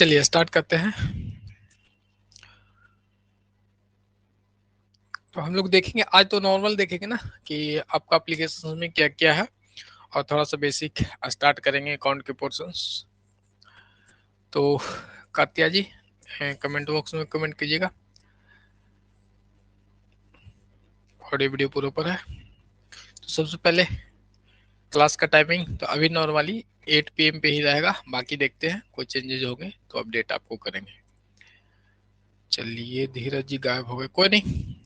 चलिए स्टार्ट करते हैं। तो हम लोग देखेंगे आज तो नॉर्मल देखेंगे ना कि आपका एप्लीकेशन में क्या क्या है, और थोड़ा सा बेसिक स्टार्ट करेंगे अकाउंट के पोर्शंस। तो कात्या जी कमेंट बॉक्स में कमेंट कीजिएगा। ऑडियो वीडियो पूरे ऊपर है। तो सबसे पहले क्लास का टाइमिंग तो अभी नॉर्मली 8 PM पे ही रहेगा, बाकी देखते हैं कोई चेंजेस हो गए तो अपडेट आपको करेंगे। चलिए धीरज जी गायब हो गए, कोई नहीं।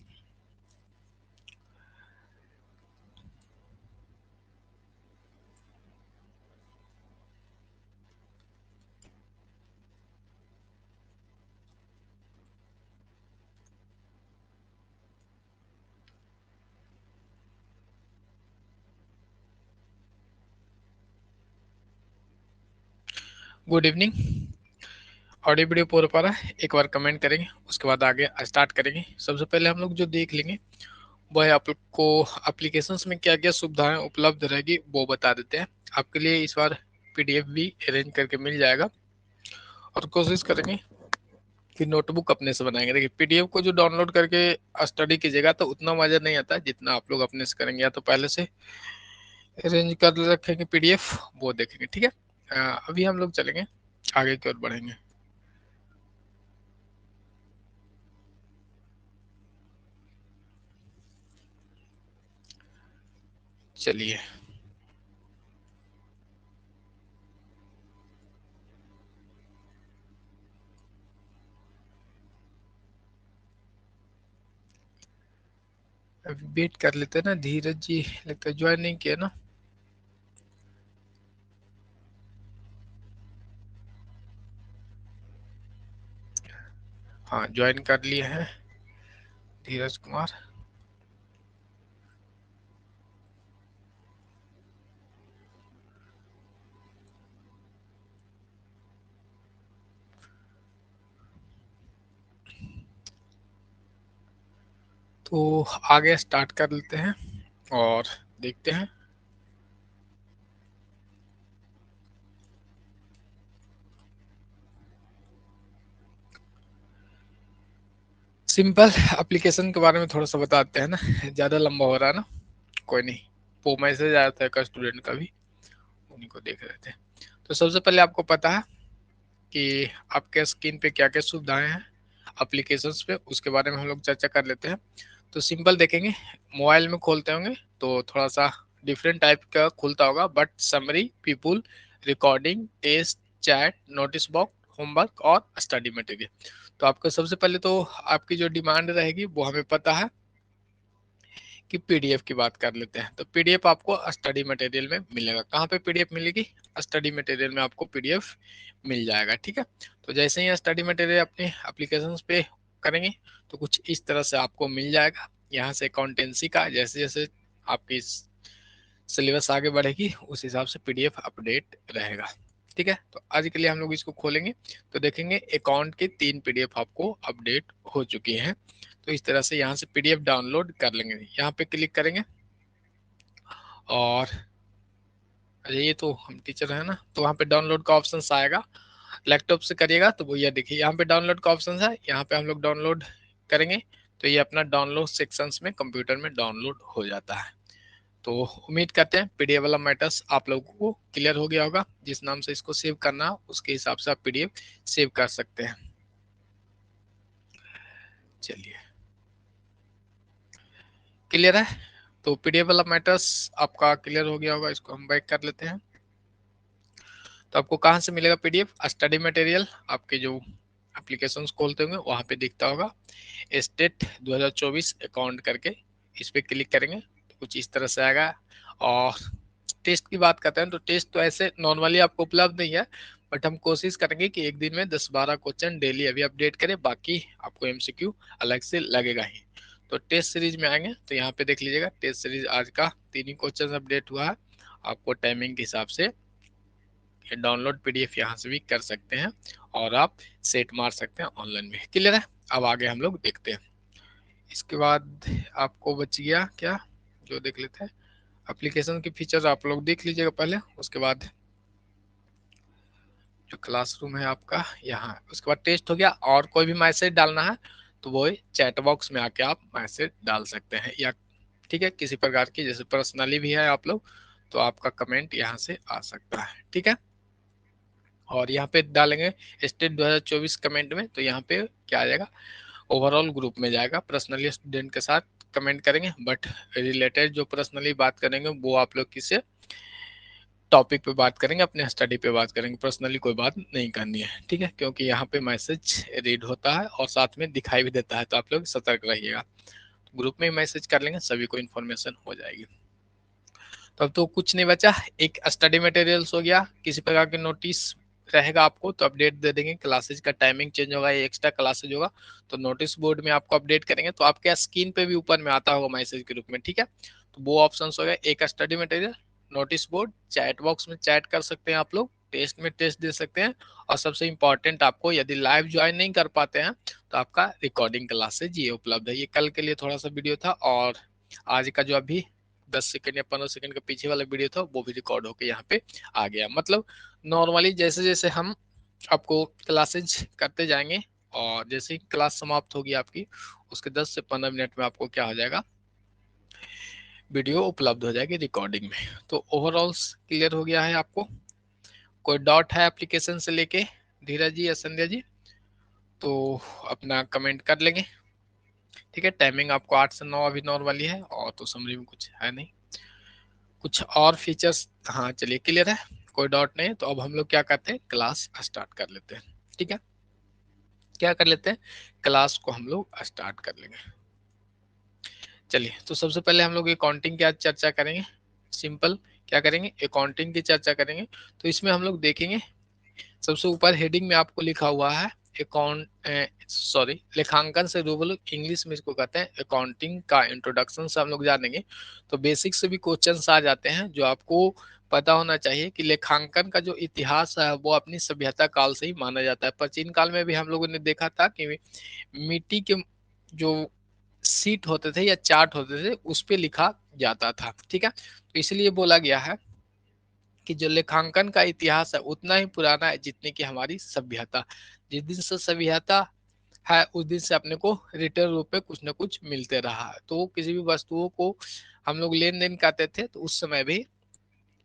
Good evening. ऑडियो वीडियो पूरा पा रहा है, एक बार कमेंट करेंगे उसके बाद आगे स्टार्ट करेंगे। सबसे पहले हम लोग जो देख लेंगे वह आपको एप्लीकेशंस में क्या क्या सुविधाएं उपलब्ध रहेगी वो बता देते हैं। आपके लिए इस बार PDF भी अरेंज करके मिल जाएगा, और कोशिश करेंगे कि नोटबुक अपने से बनाएंगे। देखिए PDF को जो डाउनलोड करके स्टडी कीजिएगा तो उतना मजा नहीं आता जितना आप लोग अपने से करेंगे, या तो पहले से अरेंज कर रखेंगे PDF, वो देखेंगे। ठीक है, अभी हम लोग चलेंगे आगे की ओर बढ़ेंगे। चलिए अभी वेट कर लेते हैं ना, धीरज जी लगता है ज्वाइन नहीं किया ना। हाँ ज्वाइन कर लिए हैं धीरज कुमार। तो आगे स्टार्ट कर लेते हैं और देखते हैं। सिंपल एप्लीकेशन के बारे में थोड़ा सा बताते हैं ना, ज्यादा लंबा हो रहा है ना। कोई नहीं, वो मैसेज आया था एक स्टूडेंट का भी, उन्हीं को देख रहे थे। तो सबसे पहले आपको पता है कि आपके स्क्रीन पे क्या क्या सुविधाएं हैं एप्लीकेशंस पे, उसके बारे में हम लोग चर्चा कर लेते हैं। तो सिंपल देखेंगे, मोबाइल में खोलते होंगे तो थोड़ा सा डिफरेंट टाइप का खुलता होगा, but summary, people, recording, test, chat, notice box, homework और स्टडी मटेरियल। तो आपको सबसे पहले तो आपकी जो डिमांड रहेगी वो हमें पता है कि PDF की बात कर लेते हैं। तो PDF आपको स्टडी मटेरियल में मिलेगा। कहाँ पे PDF मिलेगी? स्टडी मटेरियल में आपको PDF मिल जाएगा। ठीक है, तो जैसे ही स्टडी मटेरियल अपने एप्लीकेशन पे करेंगे तो कुछ इस तरह से आपको मिल जाएगा। यहाँ से अकाउंटेंसी का जैसे जैसे आपकी सिलेबस आगे बढ़ेगी उस हिसाब से PDF अपडेट रहेगा। ठीक है, तो आज के लिए हम लोग इसको खोलेंगे तो देखेंगे अकाउंट की 3 PDF आपको अपडेट हो चुकी हैं। तो इस तरह से यहाँ से PDF डाउनलोड कर लेंगे, यहाँ पे क्लिक करेंगे और अरे ये तो हम टीचर है ना, तो वहाँ पे डाउनलोड का ऑप्शन आएगा। लैपटॉप से करिएगा तो भैया देखिए यहाँ पे डाउनलोड का ऑप्शन है, यहाँ पे हम लोग डाउनलोड करेंगे तो ये अपना डाउनलोड सेक्शंस में कंप्यूटर में डाउनलोड हो जाता है। तो उम्मीद करते हैं PDF वाला मैटर्स आप लोगों को क्लियर हो गया होगा। जिस नाम से इसको सेव करना उसके हिसाब से आप PDF सेव कर सकते हैं। चलिए क्लियर है, तो PDF वाला मैटर्स आपका क्लियर हो गया होगा। इसको हम बैक कर लेते हैं। तो आपको कहाँ से मिलेगा PDF? स्टडी मटेरियल आपके जो एप्लीकेशंस खोलते होंगे वहां पे दिखता होगा, स्टेट 2024 अकाउंट करके, इस पे क्लिक करेंगे तो कुछ इस तरह से आएगा। और टेस्ट की बात करते हैं तो टेस्ट तो ऐसे नॉर्मली आपको उपलब्ध नहीं है, बट हम कोशिश करेंगे कि एक दिन में 10-12 क्वेश्चन डेली अभी अपडेट करें, बाकी आपको MCQ अलग से लगेगा ही। तो टेस्ट सीरीज में आएंगे तो यहाँ पे देख लीजिएगा, टेस्ट सीरीज आज का 3 ही क्वेश्चन अपडेट हुआ है। आपको टाइमिंग के हिसाब से डाउनलोड PDF यहाँ से भी कर सकते हैं और आप सेट मार सकते हैं ऑनलाइन में। क्लियर है, अब आगे हम लोग देखते हैं। इसके बाद आपको बच गया क्या, जो देख लेते हैं एप्लीकेशन के फीचर आप लोग देख लीजिएगा पहले, उसके बाद जो क्लासरूम है आपका यहाँ, उसके बाद टेस्ट हो गया। और कोई भी मैसेज डालना है तो वो चैट बॉक्स में आके आप मैसेज डाल सकते हैं, या ठीक है किसी प्रकार की जैसे पर्सनली भी है आप लोग तो आपका कमेंट यहाँ से आ सकता है, ठीक है। और यहाँ पे डालेंगे स्टेट 2024 कमेंट में, तो यहाँ पे क्या आ जाएगा, ओवरऑल ग्रुप में जाएगा। पर्सनली स्टूडेंट के साथ कमेंट करेंगे, बट रिलेटेड जो पर्सनली बात करेंगे वो आप लोग किससे टॉपिक पे बात करेंगे, अपने स्टडी पे बात करेंगे, पर्सनली कोई बात नहीं करनी है, ठीक है। क्योंकि यहाँ पे मैसेज रीड होता है और साथ में दिखाई भी देता है, तो आप लोग सतर्क रहिएगा। ग्रुप में मैसेज कर लेंगे, सभी को इन्फॉर्मेशन हो जाएगी। तो अब तो कुछ नहीं बचा, एक स्टडी मटेरियल्स हो गया, किसी प्रकार के नोटिस रहेगा आपको तो अपडेट दे देंगे। क्लासेज का टाइमिंग चेंज होगा, ये एक्स्ट्रा क्लासेज होगा तो नोटिस बोर्ड में आपको अपडेट करेंगे, तो आपके स्क्रीन पे भी ऊपर में आता होगा मैसेज के रूप में, ठीक है। तो वो ऑप्शन हो गया, एक study material, notice board, chat box में चैट कर सकते हैं आप लोग, टेस्ट में टेस्ट दे सकते हैं, और सबसे इंपॉर्टेंट आपको यदि लाइव ज्वाइन नहीं कर पाते हैं तो आपका रिकॉर्डिंग क्लासेज ये उपलब्ध है। ये कल के लिए थोड़ा सा वीडियो था, और आज का जो अभी 10 सेकंड या 15 सेकंड का पीछे वाला वीडियो था वो भी रिकॉर्ड होके यहाँ पे आ गया। मतलब नॉर्मली जैसे जैसे हम आपको क्लासेज करते जाएंगे और जैसे ही क्लास समाप्त होगी आपकी, उसके 10 से 15 मिनट में आपको क्या हो जाएगा, वीडियो उपलब्ध हो जाएगी रिकॉर्डिंग में। तो ओवरऑल क्लियर हो गया है आपको। कोई डाउट है एप्लीकेशन से लेके धीरज जी या संध्या जी, तो अपना कमेंट कर लेंगे, ठीक है। टाइमिंग आपको 8 से 9 अभी नॉर्मली है, और तो समरी में कुछ है नहीं, कुछ और फीचर्स। हाँ चलिए क्लियर है, कोई डाउट नहीं है। तो अब हम लोग क्या करते हैं, क्लास स्टार्ट कर लेते हैं, ठीक है। क्या कर लेते हैं, क्लास को हम लोग स्टार्ट कर लेंगे। चलिए, तो सबसे पहले हम लोग अकाउंटिंग की आज चर्चा करेंगे। सिंपल क्या करेंगे, अकाउंटिंग की चर्चा करेंगे। तो इसमें हम लोग देखेंगे सबसे ऊपर हेडिंग में आपको लिखा हुआ है लेखांकन से रूबरू, इंग्लिश में इसको कहते हैं अकाउंटिंग का इंट्रोडक्शन से हम लोग जानेंगे। तो बेसिक से भी क्वेश्चंस आ जाते हैं जो आपको पता होना चाहिए कि लेखांकन का जो इतिहास है वो अपनी सभ्यता काल से ही माना जाता है। प्राचीन काल में भी हम लोगों ने देखा था कि मिट्टी के जो सीट होते थे या चार्ट होते थे उस पे लिखा जाता था, ठीक है। तो इसलिए बोला गया है कि जो लेखांकन का इतिहास है उतना ही पुराना है जितनी की हमारी सभ्यता। जिस दिन से सभ्यता है उस दिन से अपने को रिटर्न रूप में कुछ ना कुछ मिलते रहा है। तो किसी भी वस्तुओं को हम लोग लेन देन करते थे तो उस समय भी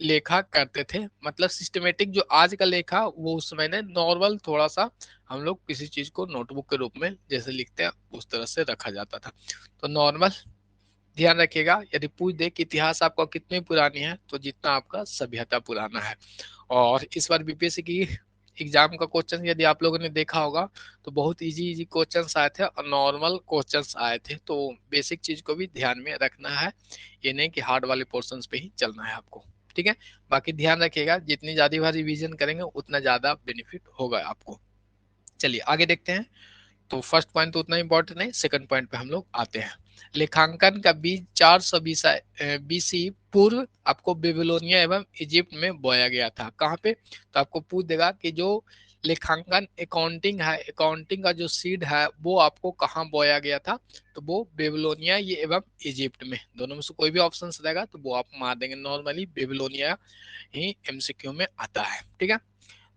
लेखा करते थे। मतलब सिस्टमेटिक जो आज का लेखा वो उस समय ने नॉर्मल थोड़ा सा हम लोग किसी चीज को नोटबुक के रूप में जैसे लिखते हैं उस तरह से रखा जाता था। तो नॉर्मल ध्यान रखिएगा, यदि पूछ दे कि इतिहास आपका कितनी पुरानी है तो जितना आपका सभ्यता पुराना है। और इस बार बीपीएससी की एग्जाम का क्वेश्चन यदि आप लोगों ने देखा होगा तो बहुत इजी इजी क्वेश्चंस आए थे और नॉर्मल क्वेश्चंस आए थे। तो बेसिक चीज को भी ध्यान में रखना है, ये नहीं कि हार्ड वाले पोर्शंस पे ही चलना है आपको, ठीक है। बाकी ध्यान रखिएगा, जितनी ज्यादा बार रिवीजन करेंगे उतना ज्यादा बेनिफिट होगा आपको। चलिए आगे देखते हैं। तो फर्स्ट पॉइंट तो उतना इंपॉर्टेंट नहीं, सेकंड पॉइंट पे हम लोग आते हैं। लेखांकन का बीज 420 बीसी पूर्व आपको बेबीलोनिया एवं इजिप्ट में बोया गया था। कहाँ पे, तो आपको पूछ देगा कि जो लेखांकन अकाउंटिंग है, अकाउंटिंग का जो सीड है वो आपको कहाँ बोया गया था, तो वो बेबीलोनिया ये एवं इजिप्ट में, दोनों में से कोई भी ऑप्शन रहेगा तो वो आप मार देंगे। नॉर्मली बेबीलोनिया ही एमसीक्यू में आता है, ठीक है।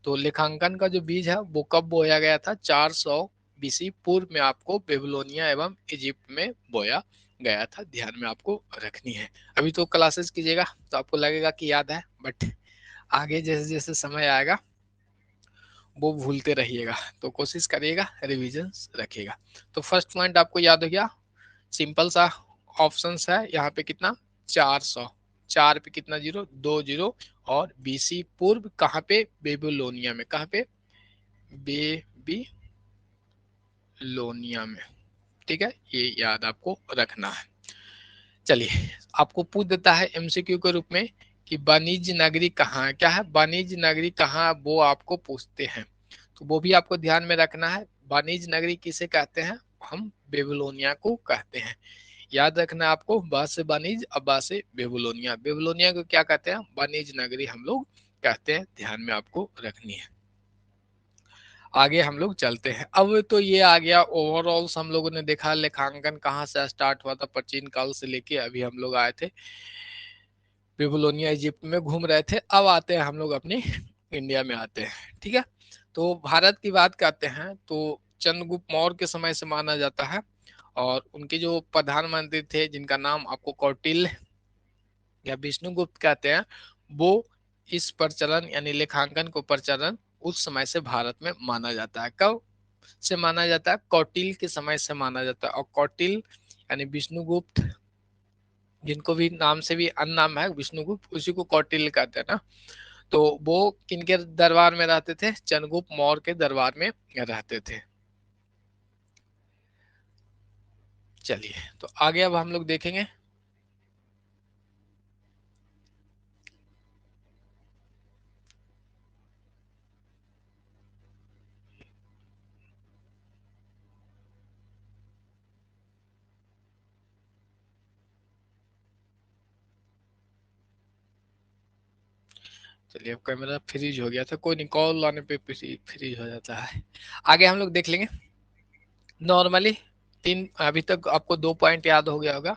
तो लेखांकन का जो बीज है वो कब बोया गया था, 400 बीसी पूर्व में आपको बेबीलोनिया एवं इजिप्ट में बोया गया था। ध्यान में आपको रखनी है। अभी तो क्लासेस कीजिएगा तो आपको लगेगा कि याद है, बट आगे जैसे जैसे समय आएगा वो भूलते रहिएगा, तो कोशिश करिएगा रिविजन रखिएगा। तो फर्स्ट पॉइंट आपको याद हो गया, सिंपल सा ऑप्शंस है यहाँ पे कितना, 400, 4 पे कितना जीरो, 2 जीरो, और बीसी पूर्व कहाँ पे, बेबीलोनिया में। कहाँ पे, बेबीलोनिया में, ठीक है। ये याद आपको रखना है। चलिए, आपको पूछ देता है एमसीक्यू के रूप में कि वाणिज्य नगरी कहाँ है, क्या है वाणिज्य नगरी कहाँ, वो आपको पूछते हैं। तो वो भी आपको ध्यान में रखना है। वाणिज्य नगरी किसे कहते हैं, हम बेबीलोनिया को कहते हैं। याद रखना आपको, बा से वाणिज्य, अब बा से बेबीलोनिया। बेबीलोनिया को क्या कहते हैं, वाणिज्य नगरी हम लोग कहते हैं। ध्यान में आपको रखनी है। आगे हम लोग चलते हैं। अब तो ये आ गया ओवरऑल, हम लोगों ने देखा लेखांकन कहाँ से स्टार्ट हुआ था, प्राचीन काल से लेके अभी हम लोग आए थे बेबीलोनिया इजिप्ट में घूम रहे थे। अब आते हैं हम लोग अपनी इंडिया में आते हैं। ठीक है, तो भारत की बात करते हैं तो चंद्रगुप्त मौर्य के समय से माना जाता है, और उनके जो प्रधानमंत्री थे जिनका नाम आपको कौटिल्य या विष्णुगुप्त कहते हैं, वो इस प्रचलन यानी लेखांकन को प्रचलन उस समय से भारत में माना जाता है। कब से माना जाता है? कौटिल्य के समय से माना जाता है। और कौटिल्य यानी विष्णुगुप्त, जिनको भी नाम से भी अन्य नाम है विष्णुगुप्त, उसी को कौटिल्य कहते हैं ना। तो वो किनके दरबार में रहते थे? चंद्रगुप्त मौर्य के दरबार में रहते थे। चलिए, तो आगे अब हम लोग देखेंगे। चलिए, अब कैमरा फ्रीज हो गया था, कोई नहीं, कॉल आने पे फ्रीज हो जाता है। आगे हम लोग देख लेंगे। नॉर्मली तीन, अभी तक आपको 2 पॉइंट याद हो गया होगा।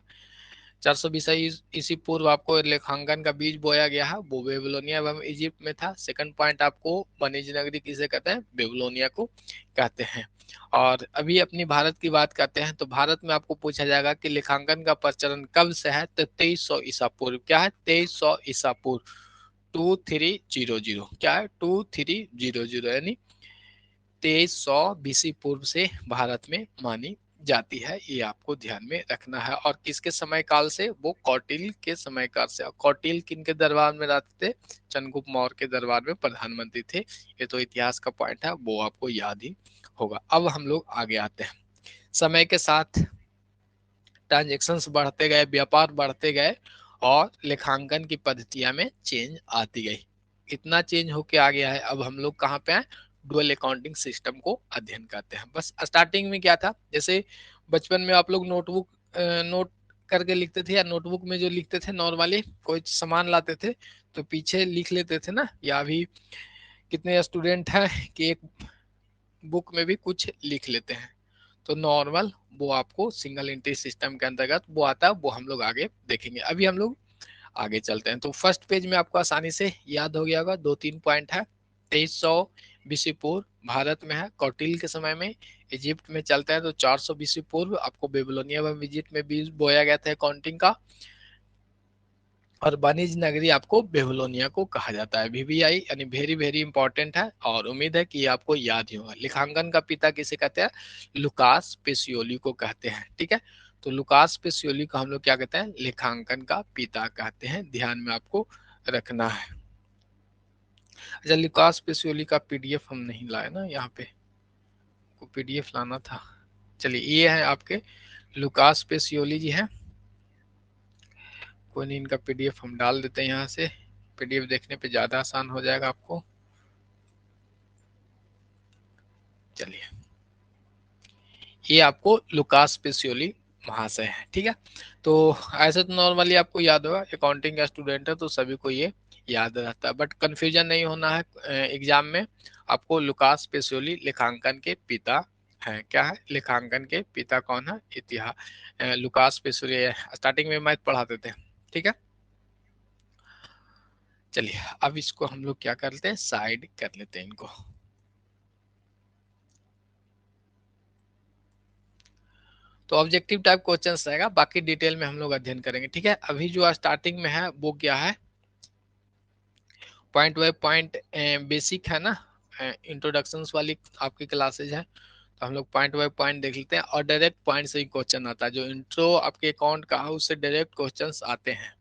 420 ईसी पूर्व आपको लेखांकन का बीज बोया गया है, वो बेबीलोनिया एवं इजिप्ट में था। सेकंड पॉइंट आपको वाणिज्य नगरी किसे कहते हैं? बेबीलोनिया को कहते हैं। और अभी अपनी भारत की बात करते हैं, तो भारत में आपको पूछा जाएगा कि लेखांकन का प्रचलन कब से है? तो 2300 ईसा पूर्व। क्या है? 2300 ईसा पूर्व, 2300। क्या है? 2300, यानी 2300 BC पूर्व से भारत में मानी जाती है। ये आपको ध्यान में रखना है। और किसके समय काल से? वो कौटिल्य के समय काल से। कौटिल्य किनके दरबार में रहते थे? चंद्रगुप्त मौर्य के दरबार में प्रधानमंत्री थे। ये तो इतिहास का पॉइंट है, वो आपको याद ही होगा। अब हम लोग आगे आते हैं। समय के साथ ट्रांजेक्शन्स बढ़ते गए, व्यापार बढ़ते गए, और लेखांकन की पद्धतियां में चेंज आती गई। इतना चेंज होके आ गया है, अब हम लोग कहाँ पे हैं? डुअल अकाउंटिंग सिस्टम को अध्ययन करते हैं। बस स्टार्टिंग में क्या था, जैसे बचपन में आप लोग नोटबुक नोट करके लिखते थे, या नोटबुक में जो लिखते थे, नॉर्मली कोई सामान लाते थे तो पीछे लिख लेते थे ना। या अभी कितने स्टूडेंट हैं कि एक बुक में भी कुछ लिख लेते हैं। तो नॉर्मल वो आपको सिंगल एंट्री सिस्टम के अंतर्गत वो आता है, वो हम लोग आगे देखेंगे। अभी हम लोग आगे चलते हैं। तो फर्स्ट पेज में आपको आसानी से याद हो गया होगा, 2-3 पॉइंट है। 2300 BC पूर्व भारत में है, कौटिल्य के समय में। इजिप्ट में चलते हैं तो 400 BC पूर्व आपको बेबीलोनिया व इजिप्ट में बीज बोया गया था अकाउंटिंग का। और वाणिज्य नगरी आपको बेबीलोनिया को कहा जाता है। VVI यानी वेरी वेरी इंपॉर्टेंट है, और उम्मीद है कि ये आपको याद ही होगा। लेखांकन का पिता किसे कहते हैं? लुकास पेसियोली को कहते हैं। ठीक है, तो लुकास पेसियोली को हम लोग क्या कहते हैं? लेखांकन का पिता कहते हैं। ध्यान में आपको रखना है। अच्छा, लुकास पेसियोली का PDF हम नहीं लाए ना यहाँ पे, को PDF लाना था। चलिए, ये है आपके लुकास पेसियोली जी हैं। कोई नहीं, इनका PDF हम डाल देते हैं यहाँ से। PDF देखने पे ज्यादा आसान हो जाएगा आपको। चलिए, ये आपको लुकास पेसियोली महाशय है। ठीक है, तो ऐसे तो नॉर्मली आपको याद होगा, अकाउंटिंग का स्टूडेंट है तो सभी को ये याद रहता है, बट कंफ्यूजन नहीं होना है एग्जाम में। आपको लुकास पेसियोली लेखांकन के पिता हैं। क्या है? लेखांकन के पिता कौन है? इतिहास लुकास पेसियोली। स्टार्टिंग में मैथ पढ़ाते थे। ठीक है, चलिए अब इसको हम लोग क्या करते हैं? साइड कर लेते हैं इनको। तो ऑब्जेक्टिव टाइप क्वेश्चंस रहेगा, बाकी डिटेल में हम लोग अध्ययन करेंगे। ठीक है, अभी जो स्टार्टिंग में है वो क्या है? पॉइंट बाय पॉइंट बेसिक है ना, इंट्रोडक्शंस वाली आपकी क्लासेज है। तो हम लोग पॉइंट बाय पॉइंट देख लेते हैं, और डायरेक्ट पॉइंट से ही क्वेश्चन आता है। जो इंट्रो आपके अकाउंट का है उससे डायरेक्ट क्वेश्चंस आते हैं,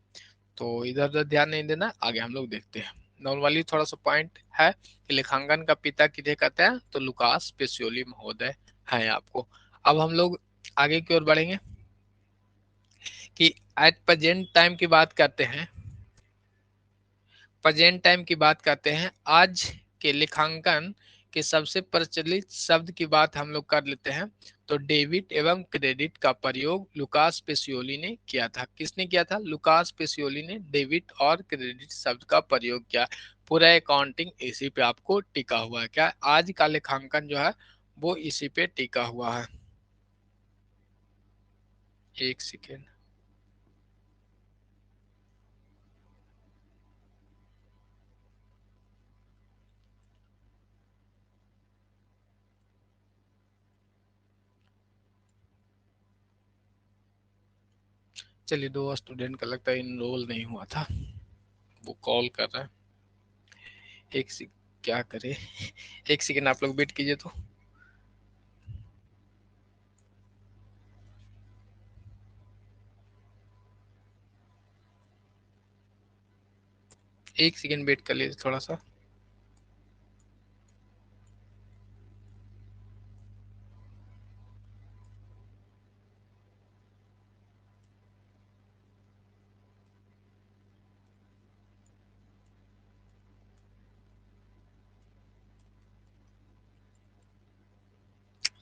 तो इधर उधर ध्यान नहीं देना। आगे हम लोग देखते हैं। नॉर्मली थोड़ा सा पॉइंट है कि लेखांकन का पिता किसे कहते हैं? तो लुकास पेसियोली महोदय है आपको। अब हम लोग आगे की ओर बढ़ेंगे कि एट प्रेजेंट टाइम की बात करते हैं। प्रेजेंट टाइम की बात करते हैं, आज के लेखांकन के सबसे प्रचलित शब्द की बात हम लोग कर लेते हैं। तो डेबिट एवं क्रेडिट का प्रयोग लुकास पेसियोली ने किया था। किसने किया था? लुकास पेसियोली ने डेबिट और क्रेडिट शब्द का प्रयोग किया। पूरा अकाउंटिंग इसी पे आपको टिका हुआ है। क्या आज का लेखांकन जो है वो इसी पे टिका हुआ है। एक सेकेंड। चलिए 2 स्टूडेंट का लगता है इनरोल नहीं हुआ था, वो कॉल कर रहा है। एक से क्या करे, एक सेकेंड आप लोग वेट कीजिए। तो एक सेकेंड वेट कर लीजिए थोड़ा सा।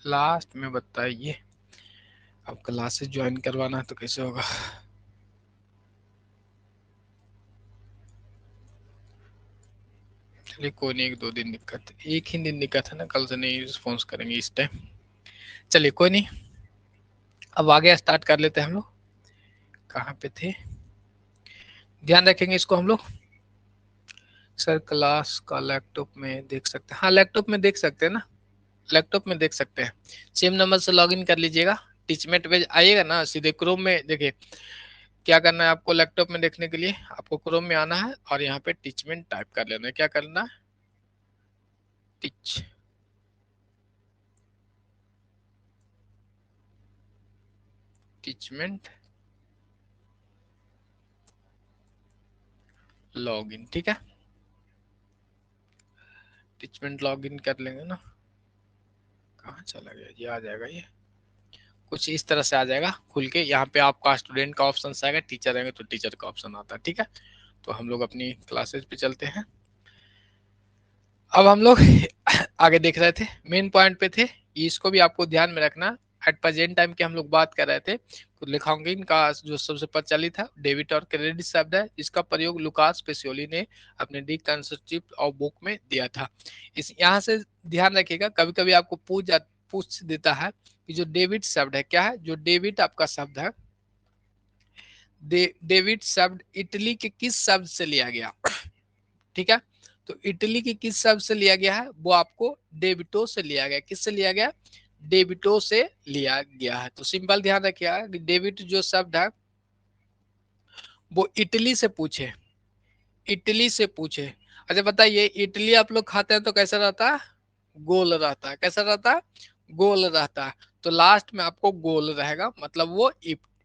लास्ट में बताइए, अब क्लासेस ज्वाइन करवाना है तो कैसे होगा? चलिए कोई नहीं, 1-2 दिन दिक्कत, एक ही दिन दिक्कत है ना, कल से नहीं रिस्पॉन्स करेंगे इस टाइम। चलिए कोई नहीं, अब आगे स्टार्ट कर लेते हैं हम लोग। कहाँ पे थे, ध्यान रखेंगे इसको हम लोग। सर क्लास का लैपटॉप में देख सकते हैं? हाँ लैपटॉप में देख सकते हैं ना, लैपटॉप में देख सकते हैं। सेम नंबर से लॉगिन कर लीजिएगा, टीचमेट पेज आइएगा ना, सीधे क्रोम में देखिए क्या करना है आपको। लैपटॉप में देखने के लिए आपको क्रोम में आना है और यहाँ पे टीचमेंट टाइप कर लेना है। क्या करना है? टीच टीचमेंट लॉगिन, ठीक है। टीचमेंट लॉगिन कर लेंगे ना, कहाँ चला गया ये, आ जाएगा ये कुछ इस तरह से आ जाएगा खुल के। यहाँ पे आपका स्टूडेंट का ऑप्शन आएगा, टीचर आएंगे तो टीचर का ऑप्शन आता है, ठीक है। तो हम लोग अपनी क्लासेस पे चलते हैं। अब हम लोग आगे देख रहे थे, मेन पॉइंट पे थे, इसको भी आपको ध्यान में रखना। एट प्रेजेंट टाइम की हम लोग बात कर रहे थे, तो लेखांकन का जो सबसे प्रचलित है डेबिट और क्रेडिट शब्द है, इसका प्रयोग लुकास पेसियोली ने अपने डी कंस्ट्रक्टिव ऑफ बुक में दिया था। इस यहाँ से ध्यान रखिएगा, कभी कभी आपको पूछ देता है कि जो डेबिट शब्द है क्या है। जो डेबिट आपका शब्द है, डेबिट शब्द इटली के किस शब्द से लिया गया, ठीक है। तो इटली की किस शब्द से लिया गया है, वो आपको डेबिटो से लिया गया। किससे लिया गया? डेबिटो से लिया गया है। तो सिंपल ध्यान रखिएगा कि डेबिट जो शब्द है वो इटली से पूछे, इटली से पूछे। अच्छा बताइए, इटली आप लोग खाते हैं तो कैसा रहता है? गोल रहता है। कैसा रहता है? गोल रहता है। तो लास्ट में आपको गोल रहेगा, मतलब वो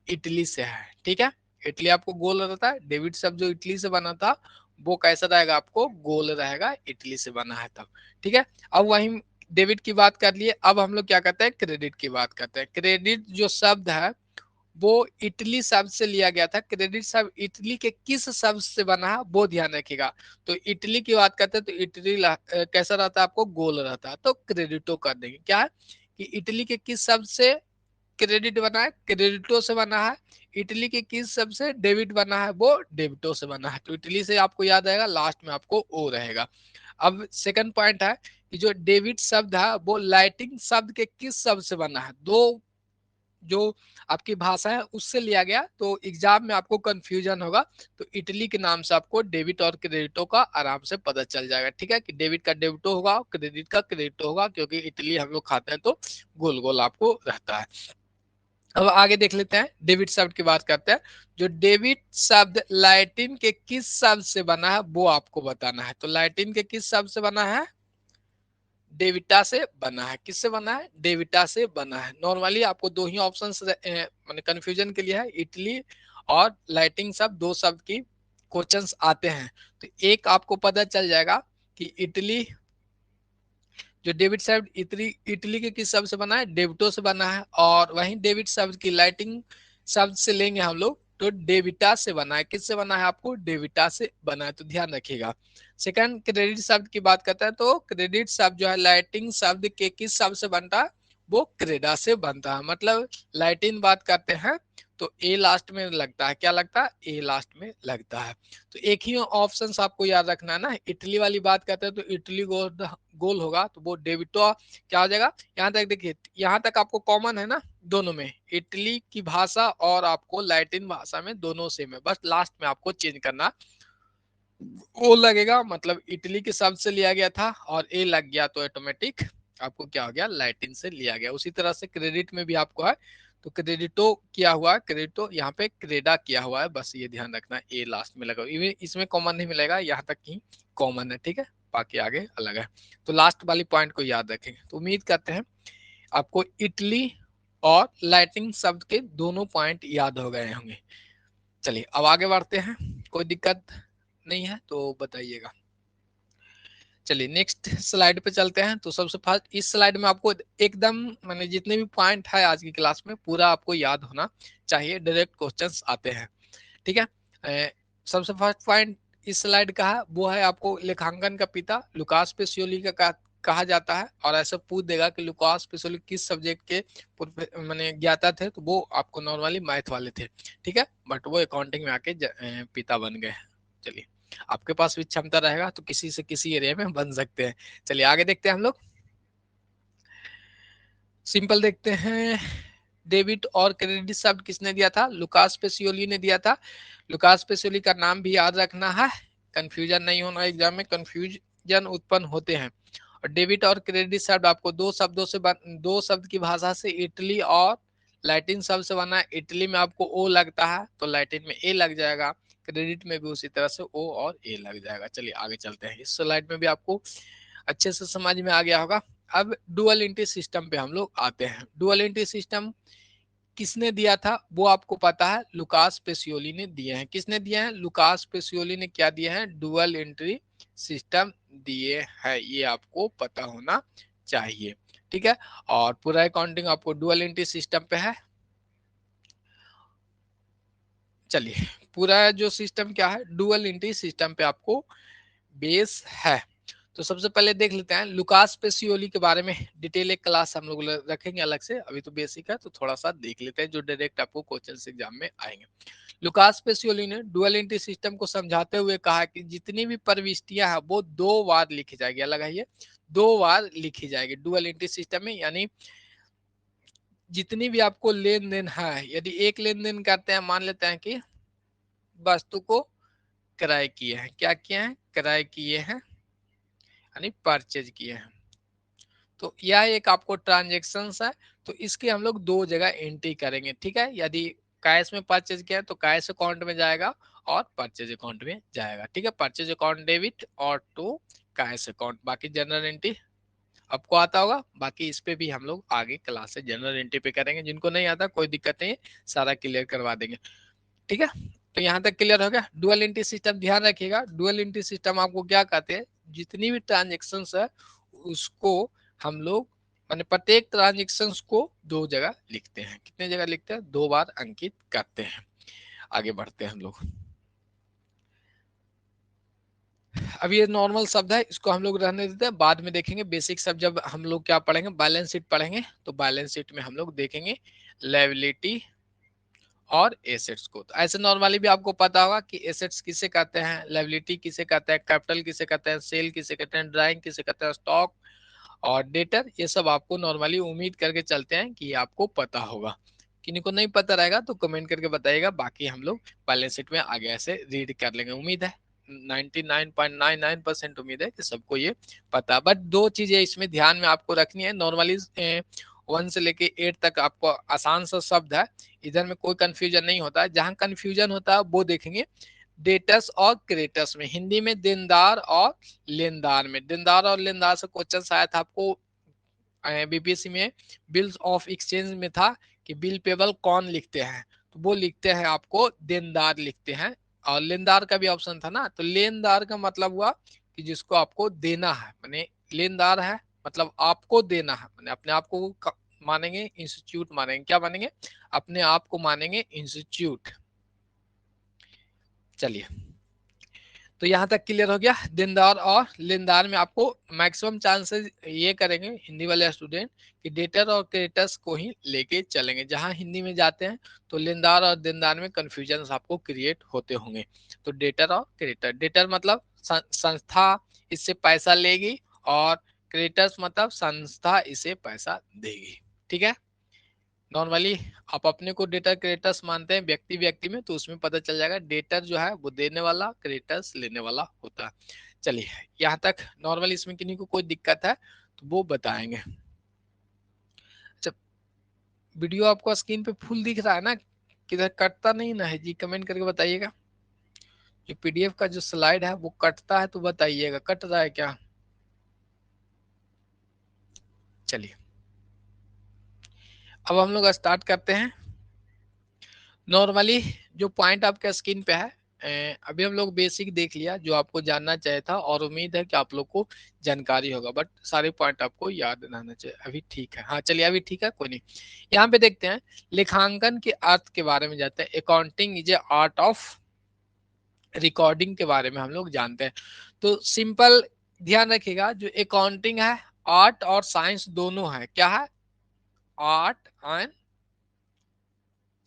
इटली से है, ठीक है। इटली आपको गोल रहता है, डेविड शब्द जो इटली से बना था वो कैसा रहेगा? आपको गोल रहेगा, इटली से बना है तब, ठीक है। अब वही डेबिट की बात कर लिए, अब हम लोग क्या करते हैं? क्रेडिट की बात करते हैं। क्रेडिट जो शब्द है वो इटली शब्द से लिया गया था। क्रेडिट शब्द इटली के किस शब्द से बना है वो ध्यान रखिएगा। तो इटली की बात करते हैं तो इटली कैसा रहता है? आपको गोल रहता है, तो क्रेडिटो कर देंगे। क्या है कि इटली के किस शब्द से क्रेडिट बना है? क्रेडिटो से बना है। इटली के किस शब्द से डेबिट बना है? वो डेबिटो से बना है। तो इटली से आपको याद आएगा, लास्ट में आपको ओ रहेगा। अब सेकंड पॉइंट है कि जो डेबिट शब्द है वो लाइटिंग शब्द के किस शब्द से बना है? दो जो आपकी भाषा है उससे लिया गया, तो एग्जाम में आपको कंफ्यूजन होगा। तो इटली के नाम से आपको डेबिट और क्रेडिटो का आराम से पता चल जाएगा, ठीक है। कि डेबिट का डेबिटो होगा, क्रेडिट का क्रेडिटो होगा, क्योंकि इटली हम लोग खाते हैं तो गोल गोल आपको रहता है। अब आगे देख लेते हैं, डेबिट शब्द की बात करते हैं। जो डेबिट शब्द लैटिन के किस शब्द से बना है वो आपको बताना है। तो लैटिन के किस शब्द से बना है? डेविटा से बना है। किससे बना है? डेविटा से बना है। नॉर्मली आपको दो ही ऑप्शन मैंने कंफ्यूजन के लिए है, इटली और लाइटिंग शब्द, दो शब्द की क्वेश्चंस आते हैं। तो एक आपको पता चल जाएगा कि इटली, जो डेविड शब्द इटली इटली के किस शब्द से बना है? डेविटो से बना है। और वहीं डेविड शब्द की लाइटिंग शब्द से लेंगे हम लोग तो डेविटा से बना है। किससे बना है? आपको डेविटा से बना है, तो ध्यान रखिएगा। सेकंड, क्रेडिट शब्द की बात करते हैं तो क्रेडिट शब्द जो है लाइटिंग शब्द के किस शब्द से बनता है? वो क्रेडा से बनता है। मतलब लाइटिन बात करते हैं तो ए लास्ट में लगता है। क्या लगता है? ए लास्ट में लगता है। तो एक ही ऑप्शन आपको याद रखना है ना। इटली वाली बात करते हैं तो इटली गोल होगा, तो वो डेबिटो क्या हो जाएगा? यहाँ तक देखिए, यहाँ तक आपको कॉमन है ना दोनों में, इटली की भाषा और आपको लैटिन भाषा में दोनों सेम है, बस लास्ट में आपको चेंज करना वो लगेगा। मतलब इटली के शब्द से लिया गया था और ए लग गया तो ऑटोमेटिक आपको क्या हो गया? लैटिन से लिया गया। उसी तरह से क्रेडिट में भी आपको है, तो क्रेडिटो किया हुआ है, क्रेडिटो यहाँ पे क्रेडा किया हुआ है, बस ये ध्यान रखना, ए लास्ट में लगा, इसमें कॉमन नहीं मिलेगा, यहाँ तक ही कॉमन है, ठीक है, बाकी आगे अलग है। तो लास्ट वाली पॉइंट को याद रखेंगे। तो उम्मीद करते हैं आपको इटली और लैटिन शब्द के दोनों पॉइंट याद हो गए होंगे। चलिए अब आगे बढ़ते हैं, कोई दिक्कत नहीं है तो बताइएगा। चलिए नेक्स्ट स्लाइड पे चलते हैं। तो सबसे फर्स्ट इस स्लाइड में आपको एकदम मैंने जितने भी पॉइंट है आज की क्लास में पूरा आपको याद होना चाहिए, डायरेक्ट क्वेश्चंस आते हैं, ठीक है। सबसे फर्स्ट पॉइंट इस स्लाइड का है वो है आपको लेखांकन का पिता लुकास पेसियोली का कहा जाता है, और ऐसा पूछ देगा कि लुकास पेसियोली किस सब्जेक्ट के मैंने ज्ञाता थे, तो वो आपको नॉर्मली मैथ वाले थे, ठीक है, बट वो अकाउंटिंग में आके पिता बन गए। चलिए आपके पास भी क्षमता रहेगा तो किसी से किसी एरिया में बन सकते हैं। चलिए आगे देखते हैं हम लोग। सिंपल देखते हैं, डेबिट और क्रेडिट शब्द किसने दिया था? लुकास पेसियोली ने दिया था। लुकास पेसियोली का नाम भी याद रखना है, कंफ्यूजन नहीं होना, एग्जाम में कंफ्यूजन उत्पन्न होते हैं। और डेबिट और क्रेडिट शब्द आपको दो शब्द की भाषा से इटली और लैटिन शब्द से बना है। इटली में आपको ओ लगता है तो लैटिन में ए लग जाएगा, क्रेडिट में भी उसी तरह से ओ और ए लग जाएगा। चलिए आगे चलते हैं, इस स्लाइड में भी आपको अच्छे से समझ में आ गया होगा। अब डुअल एंट्री सिस्टम पे हम लोग आते हैं। डुअल एंट्री सिस्टम किसने दिया था वो आपको पता है, लुकास पेसियोली ने दिए हैं। किसने दिए हैं? लुकास पेसियोली ने क्या दिए हैं? डुअल एंट्री सिस्टम दिए हैं, ये आपको पता होना चाहिए, ठीक है। और पूरा अकाउंटिंग आपको डुअल एंट्री सिस्टम पे है। चलिए पूरा जो सिस्टम क्या है, डुअल एंट्री सिस्टम पे आपको बेस है। तो सबसे पहले देख लेते हैं लुकास पेसियोली के बारे में, डिटेल एक क्लास हम लोग रखेंगे अलग से, अभी तो बेसिक है तो थोड़ा सा देख लेते हैं जो डायरेक्ट आपको क्वेश्चन एग्जाम में आएंगे। लुकास पेसियोली ने डुअल एंट्री सिस्टम को समझाते हुए कहा कि जितनी भी प्रविष्टियां हैं वो 2 बार लिखी जाएगी, अलग है ये, 2 बार लिखी जाएगी डुअल एंट्री सिस्टम में। यानी जितनी भी आपको लेन देन है, यदि एक लेन देन करते हैं, मान लेते हैं कि वस्तु को क्रय किए हैं, क्या किए हैं? क्रय किए हैं, यानी परचेज किए हैं, तो यह एक आपको ट्रांजेक्शन है। तो इसके हम लोग 2 जगह एंट्री करेंगे, ठीक है। यदि कैश में परचेज किया तो कैश अकाउंट में जाएगा और परचेज अकाउंट में जाएगा, ठीक है। परचेज अकाउंट डेबिट और टू कैश अकाउंट, बाकी जनरल एंट्री आपको आता होगा। बाकी इस पे भी हम लोग आगे क्लास से जनरल एंट्री पे करेंगे, जिनको नहीं आता कोई दिक्कत नहीं है, सारा क्लियर करवा देंगे, ठीक है। तो यहाँ तक क्लियर हो गया। डुअल एंट्री सिस्टम ध्यान रखिएगा, डुअल एंट्री सिस्टम आपको क्या कहते हैं, जितनी भी ट्रांजेक्शन है उसको हम लोग माने प्रत्येक ट्रांजेक्शन को 2 जगह लिखते हैं। कितने जगह लिखते हैं? 2 बार अंकित करते हैं। आगे बढ़ते हैं हम लोग। अब ये नॉर्मल शब्द है, इसको हम लोग रहने देते हैं, बाद में देखेंगे बेसिक शब्द जब हम लोग क्या पढ़ेंगे, बैलेंस शीट पढ़ेंगे, तो बैलेंस शीट में हम लोग देखेंगे लायबिलिटी और एसेट्स को। तो ऐसे नॉर्मली भी आपको पता होगा कि एसेट्स किसे कहते हैं, लायबिलिटी किसे कहते हैं, कैपिटल किसे कहते हैं, सेल किसे कहते हैं, ड्राइंग किसे कहते हैं, स्टॉक और डेटर, ये सब आपको नॉर्मली उम्मीद करके चलते हैं कि आपको पता होगा। किन्हीं को नहीं पता रहेगा तो कमेंट करके बताइएगा, बाकी हम लोग बैलेंस शीट में आगे ऐसे रीड कर लेंगे। उम्मीद है 99.99% उम्मीद है कि सबको ये पता। बट 2 चीजें इसमें ध्यान में आपको रखनी है, नॉर्मली 1 से लेके 8 तक आपको आसान सा शब्द है, इधर में कोई कंफ्यूजन नहीं होता है। जहां कंफ्यूजन होता है वो देखेंगे डेटर्स और क्रेटर्स में, हिंदी में देनदार और लेनदार में। देनदार और लेनदार से क्वेश्चन आया था आपको बीपीएससी में, बिल्स ऑफ एक्सचेंज में था कि बिल पेबल कौन लिखते हैं, तो वो लिखते हैं आपको देनदार लिखते हैं। और लेनदार का भी ऑप्शन था ना, तो लेनदार का मतलब हुआ कि जिसको आपको देना है, माने लेनदार है मतलब आपको देना है, माने अपने आप को मानेंगे इंस्टीट्यूट, मानेंगे क्या मानेंगे? अपने आप को मानेंगे इंस्टीट्यूट। चलिए तो यहाँ तक क्लियर हो गया। देनदार और लेनदार में आपको मैक्सिमम चांसेस ये करेंगे हिंदी वाले स्टूडेंट कि डेटर और क्रेडिटर्स को ही लेके चलेंगे। जहां हिंदी में जाते हैं तो लेनदार और देनदार में कंफ्यूजन आपको क्रिएट होते होंगे। तो डेटर और क्रेडिटर, डेटर मतलब संस्था इससे पैसा लेगी, और क्रेडिटर्स मतलब संस्था इसे पैसा देगी, ठीक है। नॉर्मली आप अपने को डेटर क्रेडिटर्स मानते हैं व्यक्ति व्यक्ति में, तो उसमें पता चल जाएगा डेटर जो है वो देने वाला, क्रेडिटर्स लेने वाला होता है। चलिए यहाँ तक नॉर्मली, इसमें किन्हीं को कोई दिक्कत है तो वो बताएंगे। अच्छा वीडियो आपको स्क्रीन पे फुल दिख रहा है ना, किधर कटता नहीं ना है जी? कमेंट करके बताइएगा। जो पीडीएफ का जो स्लाइड है वो कटता है तो बताइएगा, कट रहा है क्या? चलिए अब हम लोग स्टार्ट करते हैं। नॉर्मली जो पॉइंट आपके स्क्रीन पे है, अभी हम लोग बेसिक देख लिया जो आपको जानना चाहिए था, और उम्मीद है कि आप लोग को जानकारी होगा, बट सारे पॉइंट आपको याद रहना चाहिए। अभी ठीक है, हाँ चलिए अभी ठीक है, कोई नहीं। यहाँ पे देखते हैं लेखांकन के अर्थ के बारे में जानते हैं। Accounting is a art of recording के बारे में हम लोग जानते हैं। तो सिंपल ध्यान रखिएगा, जो अकाउंटिंग है आर्ट और साइंस दोनों है। क्या है? आर्ट एंड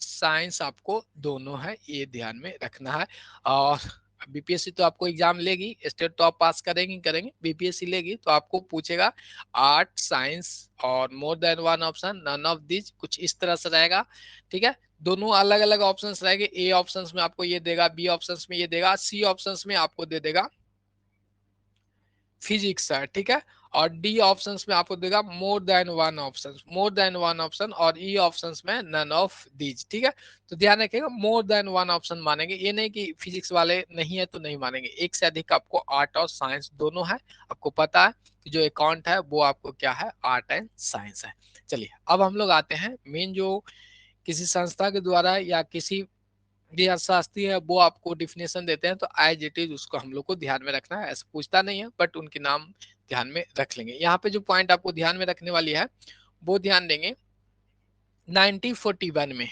साइंस आपको दोनों है, ये ध्यान में रखना है। और बीपीएससी तो आपको एग्जाम लेगी, स्टेट तो आप पास करेंगे करेंगे, बीपीएससी लेगी तो आपको पूछेगा आर्ट साइंस और more than one option, none of this, कुछ इस तरह से रहेगा। ठीक है, दोनों अलग अलग ऑप्शंस रहेंगे। ए ऑप्शंस में आपको ये देगा, बी ऑप्शंस में ये देगा, सी ऑप्शंस में आपको दे देगा फिजिक्स है। ठीक है, और डी ऑप्शंस में आपको देगा मोर देन वन ऑप्शन, मोर देन वन ऑप्शन, और ई ऑप्शंस में नन ऑफ दीज। ठीक है, तो ध्यान रखिएगा मोर देन वन ऑप्शन मानेंगे, ये नहीं कि फिजिक्स वाले नहीं है तो नहीं मानेंगे। एक से अधिक आपको आर्ट और साइंस दोनों है। आपको पता है कि जो अकाउंट है वो आपको क्या है, आर्ट एंड साइंस है। चलिए अब हम लोग आते हैं मेन, जो किसी संस्था के द्वारा या किसी जी अर्थशास्त्री है वो आपको डिफिनेशन देते हैं तो एज इट इज उसको हम लोग को ध्यान में रखना है। ऐसा पूछता नहीं है बट उनके नाम ध्यान में रख लेंगे। यहाँ पे जो पॉइंट आपको ध्यान में रखने वाली है वो ध्यान देंगे 1941 में।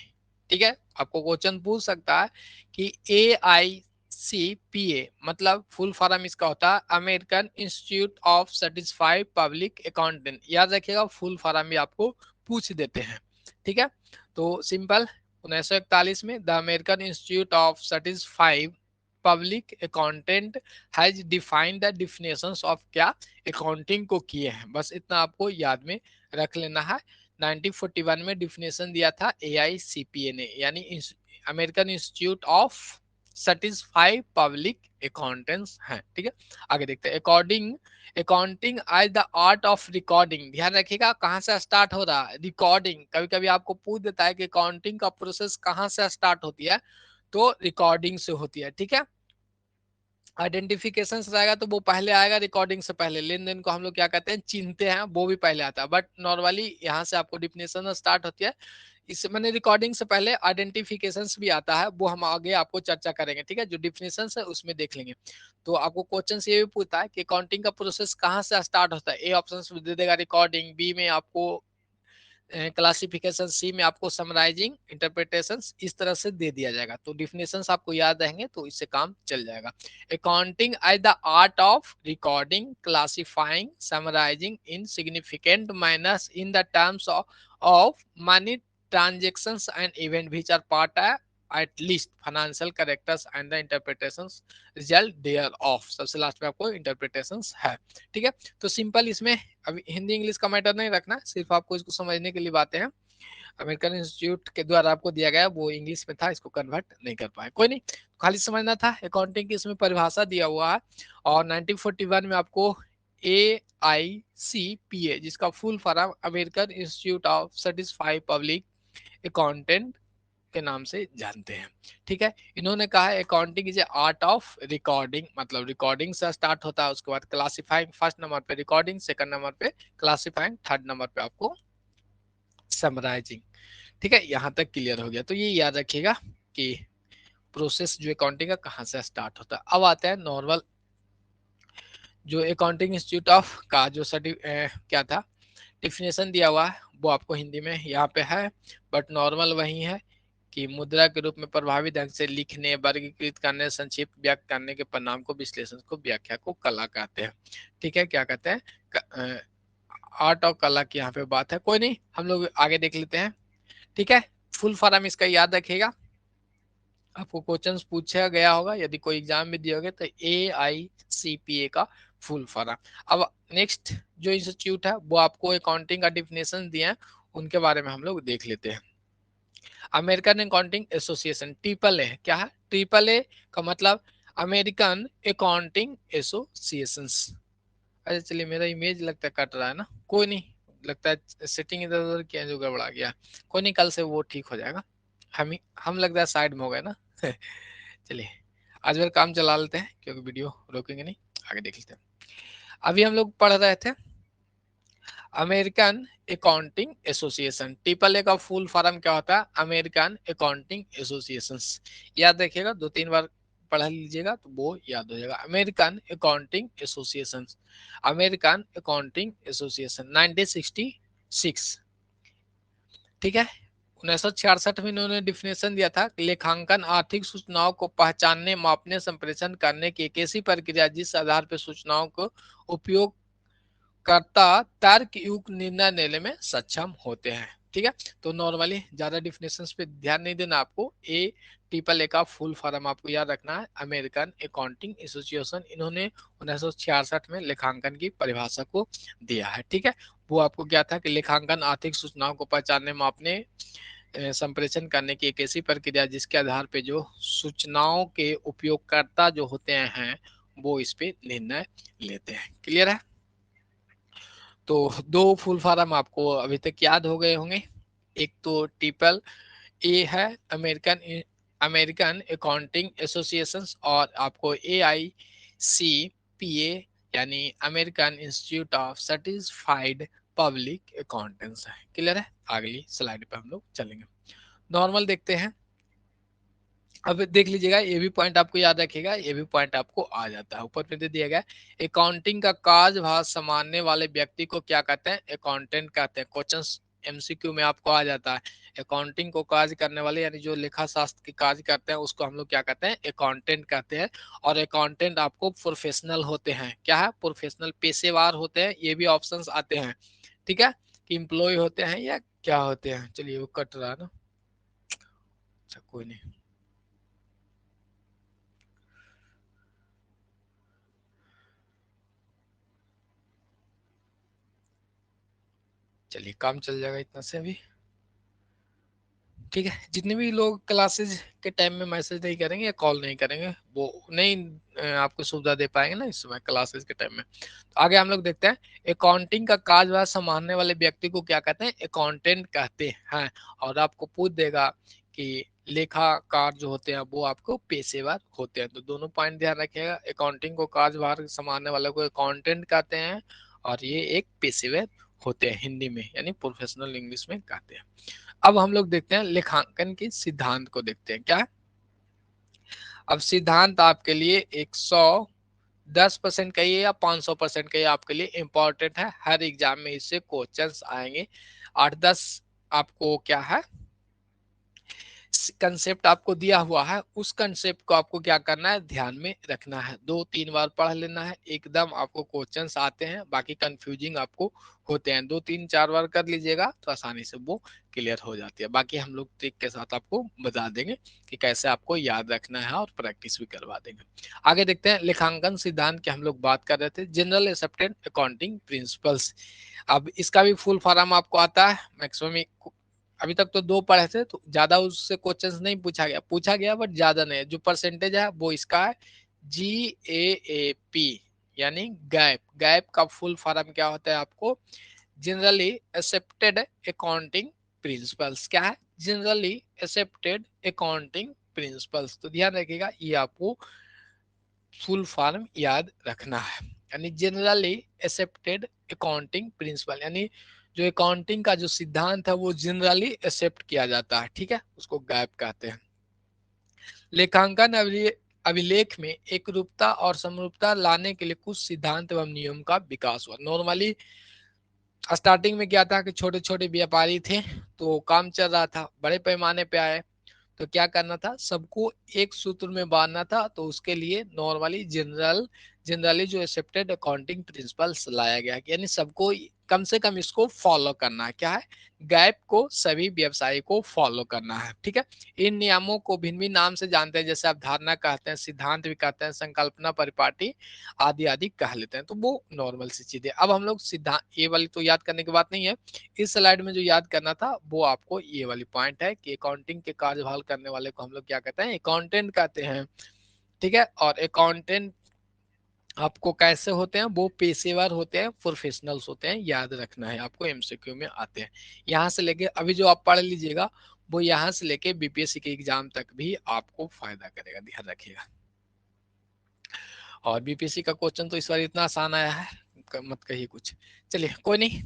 ठीक है, आपको क्वेश्चन पूछ सकता है कि AICPA मतलब फुल फॉर्म इसका होता है American Institute of Certified public accountant. याद रखिएगा फुल फॉर्म भी आपको पूछ देते हैं। ठीक है, तो सिंपल 1941 में the American Institute of Certified public accountant has defined the definitions of क्या, अकाउंटिंग को किए हैं। बस इतना आपको याद में रख लेना है। 1941 में डिफिनेशन दिया था AICPA ने, यानी American Institute of Certified Public Accountants हैं। ठीक है, आगे देखते हैं। According accounting as the art of recording, ध्यान रखिएगा कहां से स्टार्ट हो रहा है, रिकॉर्डिंग। कभी कभी आपको पूछ देता है कि अकाउंटिंग का प्रोसेस कहां से स्टार्ट होती है, तो रिकॉर्डिंग से होती है। ठीक है, आइडेंटिफिकेशन रहेगा तो वो पहले आएगा, रिकॉर्डिंग से पहले। लेन देन को हम लोग क्या कहते हैं, चिन्हते हैं, वो भी पहले आता है। बट नॉर्मली यहाँ से आपको डिफिनेशन स्टार्ट होती है। इससे मैंने रिकॉर्डिंग से पहले आइडेंटिफिकेशन भी आता है, वो हम आगे आपको चर्चा करेंगे। ठीक है, जो डिफिनेशन है उसमें देख लेंगे। तो आपको क्वेश्चन ये भी पूछता है कि अकाउंटिंग का प्रोसेस कहाँ से स्टार्ट होता है। ए ऑप्शन दे देगा रिकॉर्डिंग, बी में आपको क्लासिफिकेशन, सी में आपको समराइजिंग, इंटरप्रिटेशन, इस तरह से दे दिया जाएगा। तो डिफिनेशंस आपको याद रहेंगे तो इससे काम चल जाएगा। Accounting as the art of recording, classifying, summarising in significant minus in the terms of money transactions and event which are part at least financial characters and the interpretations result thereof। सबसे last में आपको interpretations है। ठीक है, तो simple इसमें अभी Hindi English का मैटर नहीं रखना, सिर्फ आपको इसको समझने के लिए बातें हैं। अमेरिकन इंस्टीट्यूट के द्वारा आपको दिया गया वो इंग्लिश में था, इसको कन्वर्ट नहीं कर पाए, कोई नहीं, खाली समझना था। अकाउंटिंग की इसमें परिभाषा दिया हुआ है, और 1941 में आपको AICPA जिसका full form American Institute of Certified public accountant के नाम से जानते हैं। ठीक है, इन्होंने कहा है accounting is a art of recording, मतलब रिकॉर्डिंग से स्टार्ट होता है, उसके बाद क्लासिफाइंग, फर्स्ट नंबर पे रिकॉर्डिंग, सेकंड नंबर पे क्लासिफाइंग, थर्ड नंबर पे आपको समराइजिंग। ठीक है, यहां तक क्लियर हो गया। तो ये याद रखिएगा कि प्रोसेस जो अकाउंटिंग का कहां से स्टार्ट होता है। अब आता है नॉर्मल, जो अकाउंटिंग इंस्टीट्यूट ऑफ का जो क्या था डिफिनेशन दिया हुआ है वो आपको हिंदी में यहाँ पे है, बट नॉर्मल वही है कि मुद्रा के रूप में प्रभावी ढंग से लिखने, वर्गीकृत करने, संक्षिप्त व्यक्त करने के परिणाम को, विश्लेषण को, व्याख्या को कला कहते हैं। ठीक है, क्या कहते हैं, आर्ट और कला की यहाँ पे बात है। कोई नहीं, हम लोग आगे देख लेते हैं। ठीक है, फुल फॉर्म इसका याद रखिएगा, आपको क्वेश्चन पूछा गया होगा, यदि कोई एग्जाम में दिया होगा तो AICPA का फुल फॉर्म। अब नेक्स्ट जो इंस्टीट्यूट है वो आपको अकाउंटिंग का डिफिनेशन दिए हैं, उनके बारे में हम लोग देख लेते हैं। American accounting association, triple A. क्या है ट्रिपल ए का मतलब? American accounting association. अच्छा चलिए, मेरा इमेज लगता है कट रहा है ना, कोई नहीं, लगता है सेटिंग इधर उधर किया जो गड़बड़ा गया, कोई नहीं, कल से वो ठीक हो जाएगा। हम लगता है साइड में हो गए ना। चलिए आज फिर काम चला लेते हैं क्योंकि वीडियो रोकेंगे नहीं, आगे देख लेते हैं। अभी हम लोग पढ़ रहे थे American accounting association, triple A का फुल फॉर्म क्या होता है, अमेरिकन अकाउंटिंग एसोसिएशन। याद रखिएगा, 2-3 बार पढ़ लीजिएगा तो वो याद हो जाएगा। American accounting association, American accounting association 1966, ठीक है। 1966 में इन्होंने डिफिनेशन दिया था, लेखांकन आर्थिक सूचनाओं को पहचानने, मापने, संप्रेषण करने की एक ऐसी प्रक्रिया जिस आधार पर सूचनाओं को उपयोग करता तर्क युक्त निर्णय लेने में सक्षम होते हैं, ठीक है। तो नॉर्मली ज्यादा डिफिनेशंस पे ध्यान नहीं देना आपको, ए ट्रिपल ए का फुल फॉर्म आपको याद रखना है, अमेरिकन अकाउंटिंग एसोसिएशन। इन्होंने 1966 में लेखांकन की परिभाषा को दिया है, ठीक है। वो आपको क्या था कि लेखांकन आर्थिक सूचनाओं को पहचानने, मापने, संप्रेषण करने की एक ऐसी प्रक्रिया जिसके आधार पे जो सूचनाओं के उपयोगकर्ता जो होते हैं वो इस पे निर्णय लेते हैं। क्लियर है। तो दो फुल फॉर्म आपको अभी तक याद हो गए होंगे, एक तो ट्रिपल ए है, अमेरिकन अमेरिकन अकाउंटिंग एसोसिएशन, और आपको AICPA यानी American Institute of Certified Public accountants है। क्लियर है। अगली स्लाइड पे हम लोग चलेंगे, नॉर्मल देखते हैं। अब देख लीजिएगा, ये भी पॉइंट आपको याद रखिएगा, ये भी पॉइंट आपको आ जाता है, ऊपर में दे दिया गया। अकाउंटिंग का कार्यभार संभालने वाले व्यक्ति को क्या कहते हैं, अकाउंटेंट कहते हैं। क्वेश्चंस MCQ में आपको आ जाता है। अकाउंटिंग को कार्य करने वाले यानी जो लेखा शास्त्र के कार्य करते हैं उसको हम लोग क्या कहते हैं, अकाउंटेंट कहते हैं। और अकाउंटेंट आपको प्रोफेशनल होते हैं, क्या है, प्रोफेशनल, पेशेवार होते हैं। ये भी ऑप्शंस आते हैं, ठीक है, कि एम्प्लॉय होते हैं या क्या होते हैं। चलिए वो कट रहा है ना, अच्छा कोई नहीं। चलिए काम चल जाएगा इतना से अभी, ठीक है। जितने भी लोग क्लासेस के टाइम में मैसेज नहीं करेंगे या कॉल नहीं करेंगे वो नहीं आपको सुविधा दे पाएंगे ना इस समय क्लासेस के टाइम में। तो आगे हम लोग देखते हैं, अकाउंटिंग का कार्यभार संभालने वाले व्यक्ति को क्या कहते हैं, अकाउंटेंट कहते हैं। और आपको पूछ देगा कि लेखाकार जो होते हैं वो आपको पेशेवर होते हैं। तो दोनों पॉइंट ध्यान रखिएगा, अकाउंटिंग को कार्यभार संभालने वाले को अकाउंटेंट कहते हैं और ये एक पेशेवर होते हैं, हिंदी में यानी प्रोफेशनल इंग्लिश में कहते हैं। अब हम लोग देखते हैं लेखांकन के सिद्धांत को देखते हैं, क्या है। अब सिद्धांत आपके लिए 110% का या 500% का आपके लिए इंपॉर्टेंट है, हर एग्जाम में इससे क्वेश्चंस आएंगे। 8-10 आपको क्या है, कंसेप्ट आपको दिया हुआ है, उस कंसेप्ट को आपको क्या करना है, ध्यान में रखना है, 2-3 बार पढ़ लेना है, एकदम आपको क्वेश्चंस आते हैं, बाकी कंफ्यूजिंग आपको होते हैं, 2-3-4 बार कर लीजिएगा तो आसानी से वो क्लियर हो जाती है। बाकी हम लोग ट्रिक के साथ आपको बता देंगे कि कैसे आपको याद रखना है और प्रैक्टिस भी करवा देंगे। आगे देखते हैं, लेखांकन सिद्धांत की हम लोग बात कर रहे थे, जनरल एक्सेप्टेड अकाउंटिंग प्रिंसिपल्स। अब इसका भी फुल फॉर्म आपको आता है, मैक्सिमम अभी तक तो 2 पढ़े थे तो ज्यादा उससे क्वेश्चंस नहीं पूछा गया बट ज्यादा नहीं, जो परसेंटेज है वो इसका है GAAP, यानी गैप। गैप का फुल फॉर्म क्या होता है आपको, जनरली एक्सेप्टेड अकाउंटिंग प्रिंसिपल्स। क्या है, जनरली एक्सेप्टेड अकाउंटिंग प्रिंसिपल्स। तो ध्यान रखिएगा, ये आपको फुल फॉर्म याद रखना है, यानी जनरली एक्सेप्टेड अकाउंटिंग प्रिंसिपल, यानी जो अकाउंटिंग का जो सिद्धांत है वो जनरली एक्सेप्ट किया जाता है, ठीक है, उसको गैप कहते हैं। लेखांकन अभिलेख में एक रूपता और समरूपता लाने के लिए कुछ सिद्धांत एवं नियम का विकास हुआ। नॉर्मली स्टार्टिंग में क्या था कि छोटे छोटे व्यापारी थे तो काम चल रहा था, बड़े पैमाने पे आए तो क्या करना था, सबको एक सूत्र में बांधना था। तो उसके लिए नॉर्मली जनरली जो एक्सेप्टेड अकाउंटिंग प्रिंसिपल्स लाया गया, यानी सबको कम से कम इसको फॉलो करना है, क्या है, गैप को सभी व्यवसायी को फॉलो करना है, ठीक है। इन नियमों को भिन्न भिन्न नाम से जानते हैं, जैसे आप धारणा कहते हैं, सिद्धांत भी कहते हैं, संकल्पना, परिपाटी आदि आदि कह लेते हैं। तो वो नॉर्मल सी चीजें। अब हम लोग सिद्धांत, ये वाली तो याद करने की बात नहीं है, इस स्लाइड में जो याद करना था वो आपको ये वाली पॉइंट है कि अकाउंटिंग के कार्यभार करने वाले को हम लोग क्या कहते हैं, अकाउंटेंट कहते हैं, ठीक है। और अकाउंटेंट आपको कैसे होते हैं, वो पेशेवर होते हैं, प्रोफेशनल्स होते हैं, याद रखना है आपको, एमसीक्यू में आते हैं। यहाँ से लेके अभी जो आप पढ़ लीजिएगा वो यहाँ से लेके बीपीएससी के एग्जाम तक भी आपको फायदा करेगा, ध्यान रखिएगा। और बीपीएससी का क्वेश्चन तो इस बार इतना आसान आया है, मत कहिए कुछ। चलिए कोई नहीं,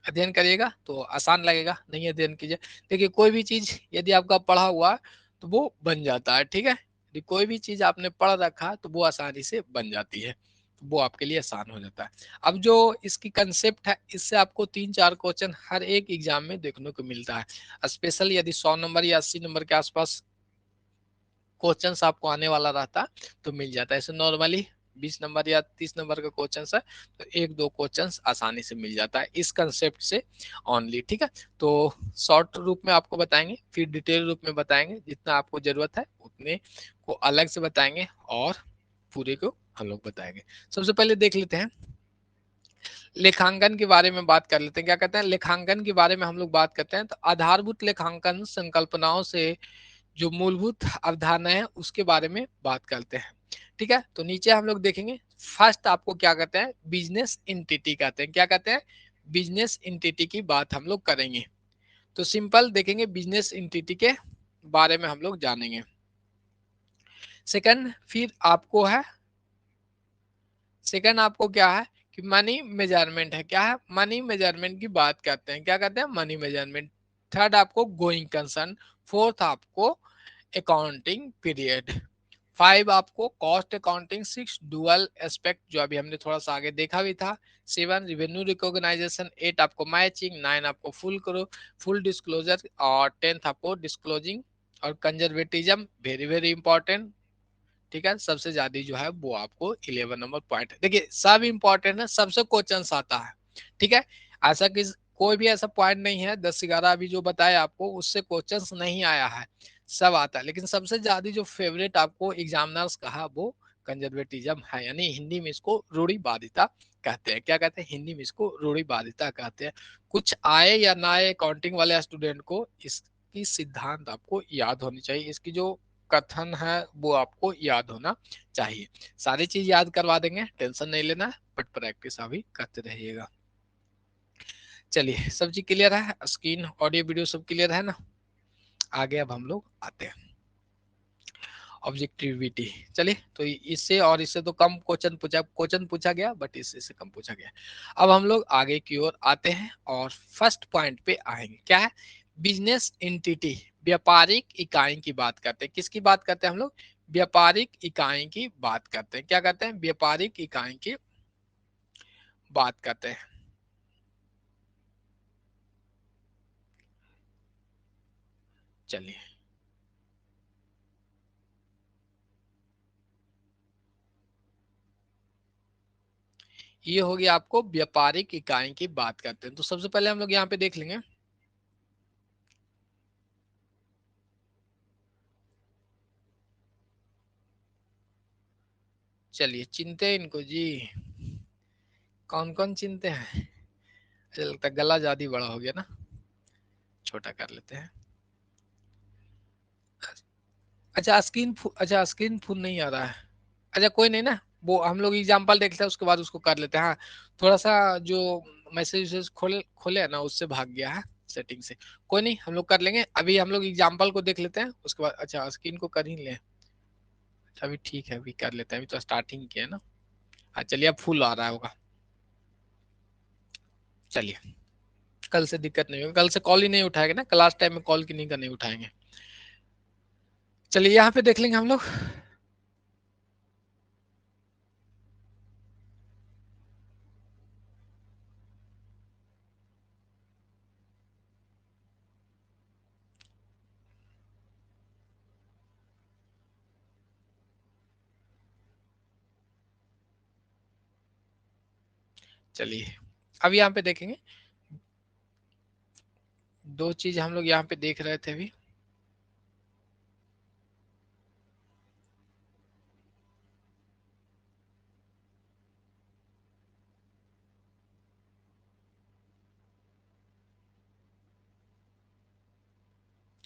अध्ययन करिएगा तो आसान लगेगा, नहीं अध्ययन कीजिए। देखिए कोई भी चीज यदि आपका पढ़ा हुआ है तो वो बन जाता है, ठीक है। यदि कोई भी चीज आपने पढ़ रखा तो वो आसानी से बन जाती है, तो वो आपके लिए आसान हो जाता है। अब जो इसकी कंसेप्ट है, इससे आपको 3-4 क्वेश्चन हर एक एग्जाम में देखने को मिलता है। स्पेशल यदि 100 नंबर या 80 नंबर के आसपास क्वेश्चंस आपको आने वाला रहता तो मिल जाता है। ऐसे नॉर्मली 20 नंबर या 30 नंबर का क्वेश्चन है तो एक दो क्वेश्चंस आसानी से मिल जाता है इस कंसेप्ट से ओनली, ठीक है। तो शॉर्ट रूप में आपको बताएंगे, फिर डिटेल रूप में बताएंगे, जितना आपको जरूरत है उतने को अलग से बताएंगे और पूरे को हम लोग बताएंगे। सबसे पहले देख लेते हैं लेखांकन के बारे में, बात कर लेते हैं। क्या कहते हैं लेखांकन के बारे में हम लोग बात करते हैं, तो आधारभूत लेखांकन संकल्पनाओं से जो मूलभूत अवधारणा है उसके बारे में बात करते हैं, ठीक है। तो नीचे हम लोग देखेंगे, फर्स्ट आपको क्या कहते हैं, बिजनेस इंटिटी कहते हैं। क्या कहते हैं, बिजनेस इंटिटी की बात हम लोग करेंगे। तो सिंपल देखेंगे, बिजनेस इंटिटी के बारे में हम लोग जानेंगे। सेकंड फिर आपको है, सेकंड आपको क्या है कि मनी मेजरमेंट है। क्या है, मनी मेजरमेंट की बात करते हैं। क्या कहते हैं, मनी मेजरमेंट। थर्ड आपको गोइंग कंसर्न। फोर्थ आपको अकाउंटिंग पीरियड। 5 आपको कॉस्ट अकाउंटिंग। 6 डुअल एस्पेक्ट जो अभी हमने थोड़ा सा आगे देखा भी था। 7 रिवेन्यू रिकॉग्नाइजेशन। 8 आपको मैचिंग। 9 आपको फुल डिस्क्लोजर। और 10th आपको डिस्क्लोजिंग और कंजर्वेटिज्म, वेरी वेरी इंपॉर्टेंट, ठीक है। सबसे ज्यादा जो है वो आपको 11 नंबर पॉइंट है। देखिए सब इंपॉर्टेंट है, सबसे क्वेश्चन आता है, ठीक है। ऐसा कि कोई भी ऐसा पॉइंट नहीं है 10-11 अभी जो बताया आपको उससे क्वेश्चन नहीं आया है, सब आता है। लेकिन सबसे ज्यादा जो फेवरेट आपको एग्जामिनर्स कहा वो कंजर्वेटिज्म है, यानी हिंदी में इसको रूढ़िवादिता कहते हैं। क्या कहते हैं, हिंदी में इसको रूढ़िवादिता कहते हैं। कुछ आए या ना आए अकाउंटिंग वाले स्टूडेंट को इसकी सिद्धांत आपको याद होनी चाहिए, इसकी जो कथन है वो आपको याद होना चाहिए। सारी चीज याद करवा देंगे, टेंशन नहीं लेना, बट प्रैक्टिस अभी करते रहिएगा। चलिए सब चीज क्लियर है, स्क्रीन ऑडियो वीडियो सब क्लियर है ना। आगे अब हम लोग आते हैं ऑब्जेक्टिविटी। चलिए तो इससे और इससे तो कम क्वेश्चन पूछा गया, बट इससे से कम पूछा गया। अब हम लोग आगे की ओर आते हैं और फर्स्ट पॉइंट पे आएंगे। क्या है, बिजनेस एंटिटी, व्यापारिक इकाई की बात करते हैं। किसकी बात करते हैं हम लोग, व्यापारिक इकाई की बात करते हैं। क्या कहते हैं, व्यापारिक इकाई की बात करते हैं। चलिए ये हो गया, आपको व्यापारिक इकाई की बात करते हैं। तो सबसे पहले हम लोग यहाँ पे देख लेंगे, चलिए चिनते हैं इनको जी, कौन कौन चिनते हैं। मुझे लगता है गला ज्यादा बड़ा हो गया ना, छोटा कर लेते हैं। अच्छा अच्छा स्क्रीन फुल नहीं आ रहा है। अच्छा कोई नहीं ना, वो हम लोग एग्जांपल देखते हैं उसके बाद उसको कर लेते हैं। हाँ थोड़ा सा जो मैसेज खोले खोले है ना उससे भाग गया है सेटिंग से। कोई नहीं, हम लोग कर लेंगे। अभी हम लोग एग्जांपल को देख लेते हैं उसके बाद। अच्छा स्क्रीन को कर ही ले, अच्छा अभी ठीक है, अभी कर लेते हैं, अभी तो स्टार्टिंग किया है ना। हाँ चलिए अब फुल आ रहा होगा। चलिए कल से दिक्कत नहीं होगी, कल से कॉल ही नहीं उठाएंगे ना, क्लास टाइम में कॉल की नहीं करनी उठाएंगे। चलिए यहाँ पे देख लेंगे हम लोग। चलिए अब यहाँ पे देखेंगे, दो चीज हम लोग यहाँ पे देख रहे थे अभी।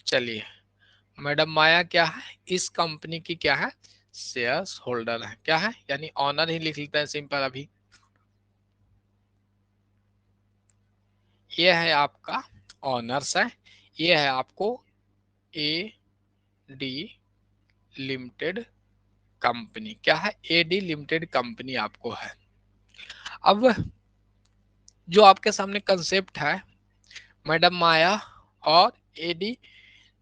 चलिए मैडम माया क्या है, इस कंपनी की क्या है, शेयर्स होल्डर है, क्या है, यानी ऑनर ही लिख लेते हैं सिंपल। अभी ये है आपका ऑनर्स है, ये है आपको ए डी लिमिटेड कंपनी, क्या है, ए डी लिमिटेड कंपनी आपको है। अब जो आपके सामने कंसेप्ट है, मैडम माया और एडी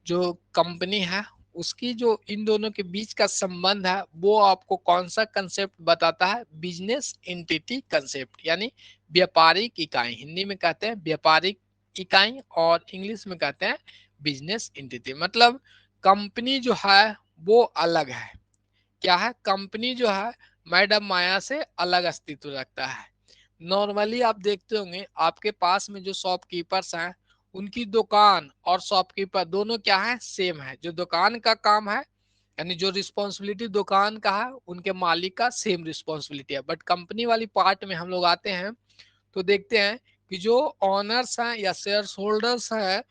जो कंपनी है, उसकी जो इन दोनों के बीच का संबंध है वो आपको कौन सा कंसेप्ट बताता है, बिजनेस एंटिटी कंसेप्ट, यानी व्यापारिक इकाई। हिंदी में कहते हैं व्यापारिक इकाई और इंग्लिश में कहते हैं बिजनेस एंटिटी। मतलब कंपनी जो है वो अलग है, क्या है, कंपनी जो है मैडम माया से अलग अस्तित्व रखता है। नॉर्मली आप देखते होंगे आपके पास में जो शॉपकीपर्स हैं, उनकी दुकान और शॉपकीपर दोनों क्या है, सेम है। जो दुकान का काम है, यानी जो रिस्पॉन्सिबिलिटी दुकान का है, उनके मालिक का सेम रिस्पॉन्सिबिलिटी है। बट कंपनी वाली पार्ट में हम लोग आते हैं तो देखते हैं कि जो ऑनर्स हैं या शेयर होल्डर्स हैं,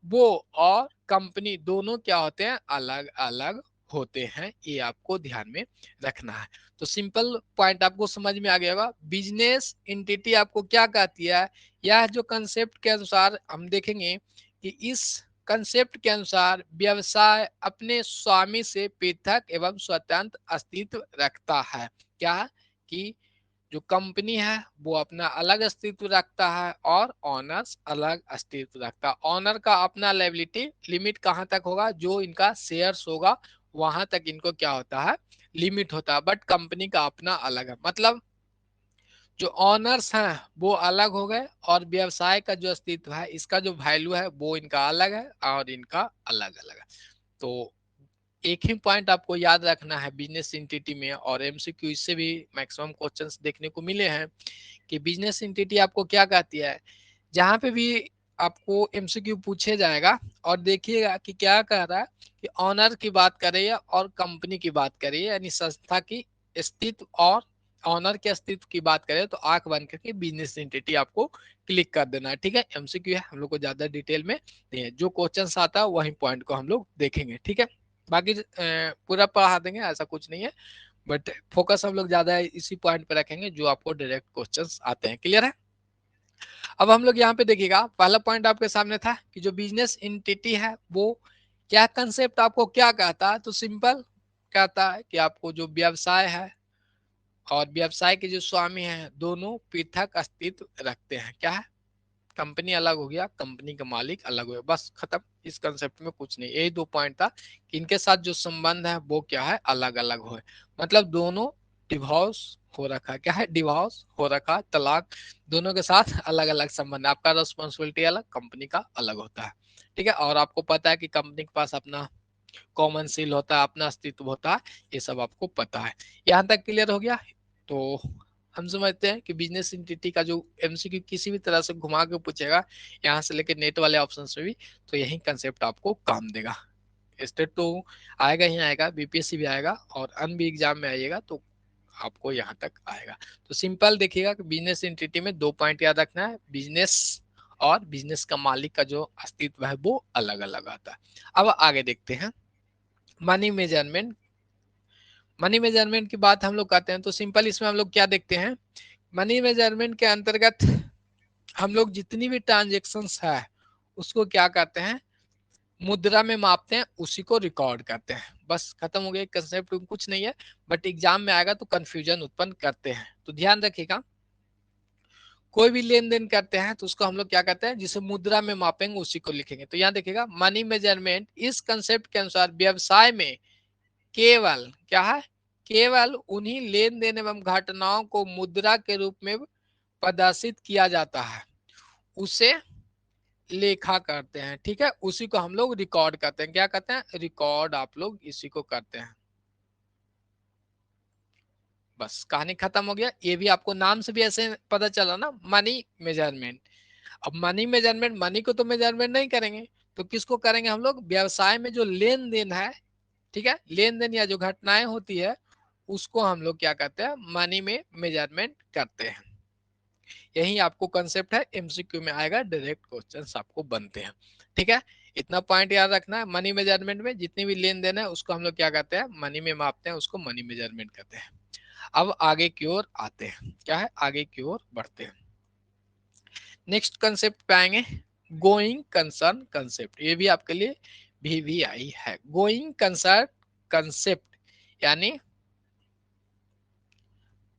वो और कंपनी दोनों क्या होते हैं, अलग अलग होते हैं। ये आपको ध्यान में रखना है। तो सिंपल पॉइंट आपको समझ में आ गया होगा। बिजनेस एंटिटी आपको क्या कहती है, यह जो कंसेप्ट के अनुसार हम देखेंगे कि इस कंसेप्ट के अनुसार व्यवसाय अपने स्वामी से पृथक एवं स्वतंत्र अस्तित्व रखता है। क्या कि जो कंपनी है वो अपना अलग अस्तित्व रखता है और ऑनर्स अलग अस्तित्व रखता है। ऑनर का अपना लायबिलिटी लिमिट कहाँ तक होगा, जो इनका शेयर्स होगा वहां तक इनको क्या होता है, लिमिट होता है। बट कंपनी का अपना अलग है। मतलब जो ऑनर्स हैं वो अलग हो गए और व्यवसाय का जो अस्तित्व है, इसका जो वैल्यू है वो इनका अलग है और इनका अलग अलग है। तो एक ही पॉइंट आपको याद रखना है बिजनेस एंटिटी में, और एमसीक्यू इससे भी मैक्सिमम क्वेश्चंस देखने को मिले हैं कि बिजनेस एंटिटी आपको क्या कहती है। जहां पे भी आपको एमसीक्यू पूछे जाएगा और देखिएगा कि क्या कह रहा है कि ऑनर की बात करे और कंपनी की बात करे, यानी संस्था की अस्तित्व और ऑनर के अस्तित्व की बात करें, तो आंख बंद करके बिजनेस एंटिटी आपको क्लिक कर देना है। ठीक है, एमसीक्यू है, हम लोग को ज्यादा डिटेल में नहीं है। जो क्वेश्चंस आता है वही पॉइंट को हम लोग देखेंगे। ठीक है, बाकी पूरा पढ़ा देंगे ऐसा कुछ नहीं है, बट फोकस हम लोग ज्यादा इसी पॉइंट पे रखेंगे जो आपको डायरेक्ट क्वेश्चंस आते हैं। क्लियर है। अब हम लोग यहाँ पे देखिएगा, पहला पॉइंट आपके सामने था कि जो बिजनेस एंटिटी है वो क्या कंसेप्ट आपको क्या कहता है, तो सिंपल कहता है कि आपको जो व्यवसाय है और व्यवसाय के जो स्वामी हैं दोनों पृथक अस्तित्व रखते हैं। क्या है, कंपनी अलग हो गया, कंपनी का मालिक अलग हो गया, बस खत्म। इस कंसेप्ट में कुछ नहीं, यही दो पॉइंट था कि इनके साथ जो संबंध है वो क्या है, अलग अलग हो। मतलब दोनों डिवोर्स हो रखा है, क्या है, डिवोर्स हो रखा है, तलाक, दोनों के साथ अलग अलग संबंध है। आपका रिस्पॉन्सिबिलिटी अलग, कंपनी का अलग होता है। ठीक है, और आपको पता है कि कंपनी के पास अपना कॉमन सील होता है, अपना अस्तित्व होता है, ये सब आपको पता है। यहाँ तक क्लियर हो गया। तो हम समझते हैं कि बिजनेस एंटिटी का जो एमसीक्यू किसी भी तरह से घुमा के पूछेगा, यहाँ से लेकर नेट वाले ऑप्शन में भी, तो यही कंसेप्ट आपको काम देगा। स्टेट तो आएगा ही आएगा, बीपीएससी भी आएगा और अन्य भी एग्जाम में आएगा, तो आपको यहाँ तक आएगा। तो सिंपल देखिएगा कि बिजनेस एंटिटी में दो पॉइंट याद रखना है, बिजनेस और बिजनेस का मालिक का जो अस्तित्व है वो अलग अलग आता है। अब आगे देखते हैं मनी मेजरमेंट। मनी मेजरमेंट की बात हम लोग करते हैं तो सिंपल इसमें हम लोग क्या देखते हैं, मनी मेजरमेंट के अंतर्गत हम लोग जितनी भी ट्रांजेक्शन्स है उसको क्या करते हैं, मुद्रा में मापते हैं, उसी को रिकॉर्ड करते हैं। बस खत्म हो गया, कंसेप्ट कुछ नहीं है, बट एग्जाम में आएगा तो कंफ्यूजन उत्पन्न करते हैं। तो ध्यान रखिएगा, कोई भी लेन देन करते हैं तो उसको हम लोग क्या करते हैं, जिसे मुद्रा में मापेंगे उसी को लिखेंगे। तो यहाँ देखिएगा, मनी मेजरमेंट इस कंसेप्ट के अनुसार व्यवसाय में केवल क्या है, केवल उन्हीं लेन देन एवं घटनाओं को मुद्रा के रूप में प्रदर्शित किया जाता है, उसे लेखा करते हैं। ठीक है, उसी को हम लोग रिकॉर्ड करते हैं। क्या करते हैं, रिकॉर्ड आप लोग इसी को करते हैं। बस कहानी खत्म हो गया। ये भी आपको नाम से भी ऐसे पता चला ना, मनी मेजरमेंट। अब मनी मेजरमेंट, मनी को तो मेजरमेंट नहीं करेंगे, तो किसको करेंगे हम लोग, व्यवसाय में जो लेन देन है, ठीक है, लेन देन या जो घटनाएं होती है उसको हम लोग क्या करते हैं, मनी में मेजरमेंट करते हैं। यही आपको कंसेप्ट है, एमसीक्यू में आएगा, डायरेक्ट क्वेश्चंस आपको बनते हैं। ठीक है, इतना पॉइंट याद रखना है। मनी मेजरमेंट में जितनी भी लेन देन है उसको हम लोग क्या कहते हैं, मनी में मापते हैं, उसको मनी मेजरमेंट कहते हैं। अब आगे की ओर आते हैं, क्या है, आगे की ओर बढ़ते हैं। नेक्स्ट कंसेप्ट पे आएंगे, गोइंग कंसर्न कंसेप्ट। ये भी आपके लिए VVI है। गोइंग कंसर्न कंसेप्ट यानी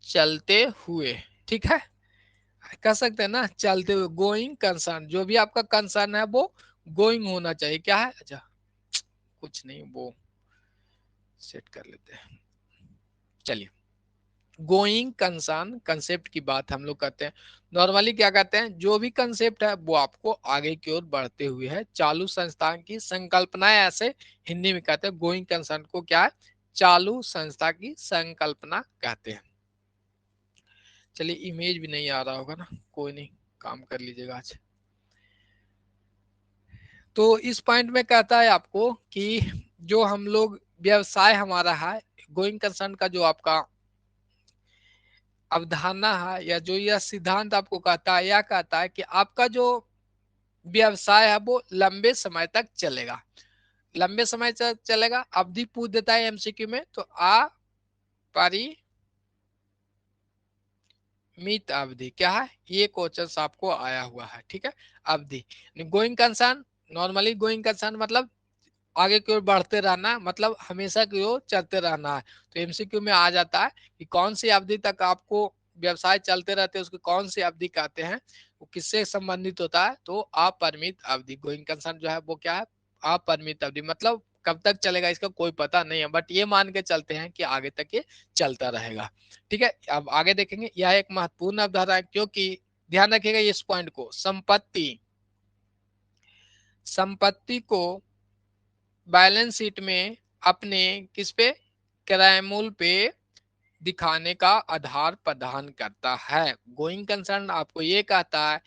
चलते हुए, ठीक है, कह सकते हैं ना चलते हुए। गोइंग कंसर्न, जो भी आपका कंसर्न है वो गोइंग होना चाहिए। क्या है, अच्छा कुछ नहीं, वो सेट कर लेते हैं। चलिए, गोइंग कंसर्न कंसेप्ट की बात हम लोग करते हैं। नॉर्मली क्या कहते हैं, जो भी कंसेप्ट है वो आपको आगे की ओर बढ़ते हुए है, चालू संस्था की संकल्पना है, ऐसे हिंदी में कहते हैं। गोइंग कंसर्न को क्या है, चालू संस्था की संकल्पना कहते हैं। चलिए, इमेज भी नहीं आ रहा होगा ना, कोई नहीं, काम कर लीजिएगा आज। तो इस पॉइंट में कहता है आपको कि जो हम लोग व्यवसाय हमारा है, गोइंग कंसर्न का जो आपका अवधारणा है या जो यह सिद्धांत आपको कहता है, यह कहता है कि आपका जो व्यवसाय है वो लंबे समय तक चलेगा। लंबे समय तक चलेगा, अवधि पूछ देता है MCQ में, तो परिमित अवधि क्या है, ये क्वेश्चन आपको आया हुआ है, ठीक है। अवधि, going concern, normally going concern मतलब आगे की ओर बढ़ते रहना, मतलब हमेशा की ओर चलते रहना है। तो MCQ में आ जाता है कि कौन सी अवधि तक आपको व्यवसाय चलते रहते हैं, उसको कौन सी अवधि कहते हैं, वो किससे संबंधित होता है, तो अपरिमित अवधि। गोइंग कंसर्न जो है वो क्या है, अपरिमित अवधि, मतलब कब तक चलेगा इसका कोई पता नहीं है, बट ये मान के चलते हैं कि आगे तक ये चलता रहेगा, ठीक है। अब आगे देखेंगे, यह एक महत्वपूर्ण अवधारणा है, क्योंकि ध्यान रखिएगा इस पॉइंट को, संपत्ति संपत्ति को बैलेंस शीट में अपने किस पे, किराए मूल पे दिखाने का आधार प्रदान करता है। गोइंग कंसर्न आपको ये कहता है,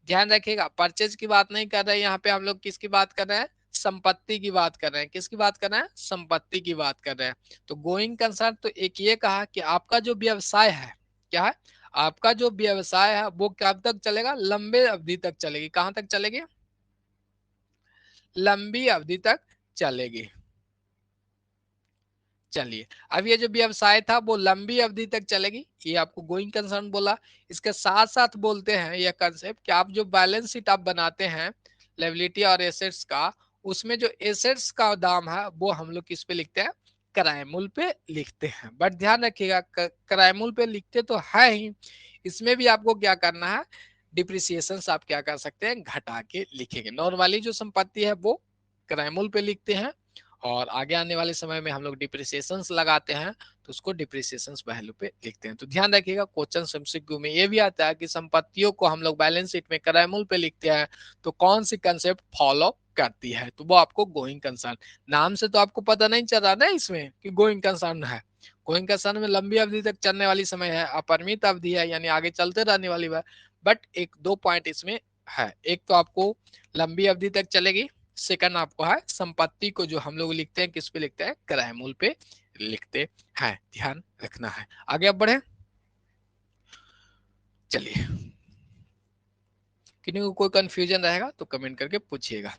ध्यान रखिएगा, परचेज की बात नहीं कर रहे हैं यहाँ पे हम लोग, किसकी बात कर रहे हैं, संपत्ति की बात कर रहे हैं। किसकी बात कर रहे हैं, संपत्ति की बात कर रहे हैं। तो गोइंग कंसर्न तो एक ये कहा कि आपका जो व्यवसाय है, क्या है, आपका जो व्यवसाय है वो कब तक चलेगा, लंबे अवधि तक चलेगी। कहां तक चलेगी, लंबी अवधि तक चलेगी। चलिए, अब ये जो व्यवसाय था वो लंबी अवधि तक चलेगी, ये आपको गोइंग कंसर्न बोला। इसके साथ साथ बोलते हैं ये कंसेप्ट कि आप जो बैलेंस शीट आप बनाते हैं लायबिलिटी और एसेट्स का, उसमें जो एसेट्स का दाम है वो हम लोग किस पे लिखते हैं, किराए मूल पे लिखते हैं। बट ध्यान रखिएगा, किराए मूल पे लिखते तो है ही, इसमें भी आपको क्या करना है, डिप्रिसिएशन आप क्या कर सकते हैं, घटा के लिखेंगे। नॉर्मली जो संपत्ति है वो किराए मूल पे लिखते हैं, और आगे आने वाले समय में हम लोग डिप्रिसिएशन लगाते हैं तो उसको डिप्रिसिएशन वैल्यू पे लिखते हैं। तो ध्यान रखिएगा, क्वेश्चन MCQ में ये भी आता है कि संपत्तियों को हम लोग बैलेंस शीट में किराए मूल पे लिखते हैं, तो कौन सी कंसेप्ट फॉलो करती है, तो वो आपको गोइंग कंसर्न। नाम से तो आपको पता नहीं चल रहा ना इसमें कि गोइंग कंसर्न है। गोइंग कंसर्न में लंबी अवधि तक चलने वाली समय है, अपरिमित अवधि है, यानी आगे चलते रहने वाली है। बट एक दो पॉइंट इसमें है, एक तो आपको लंबी अवधि तक चलेगी, सेकंड आपको है संपत्ति को जो हम लोग लिखते हैं किस पे लिखते हैं, किराए मूल पे लिखते हैं, ध्यान रखना है। आगे अब बढ़े, चलिए, किन्हीं को कोई कंफ्यूजन रहेगा तो कमेंट करके पूछिएगा।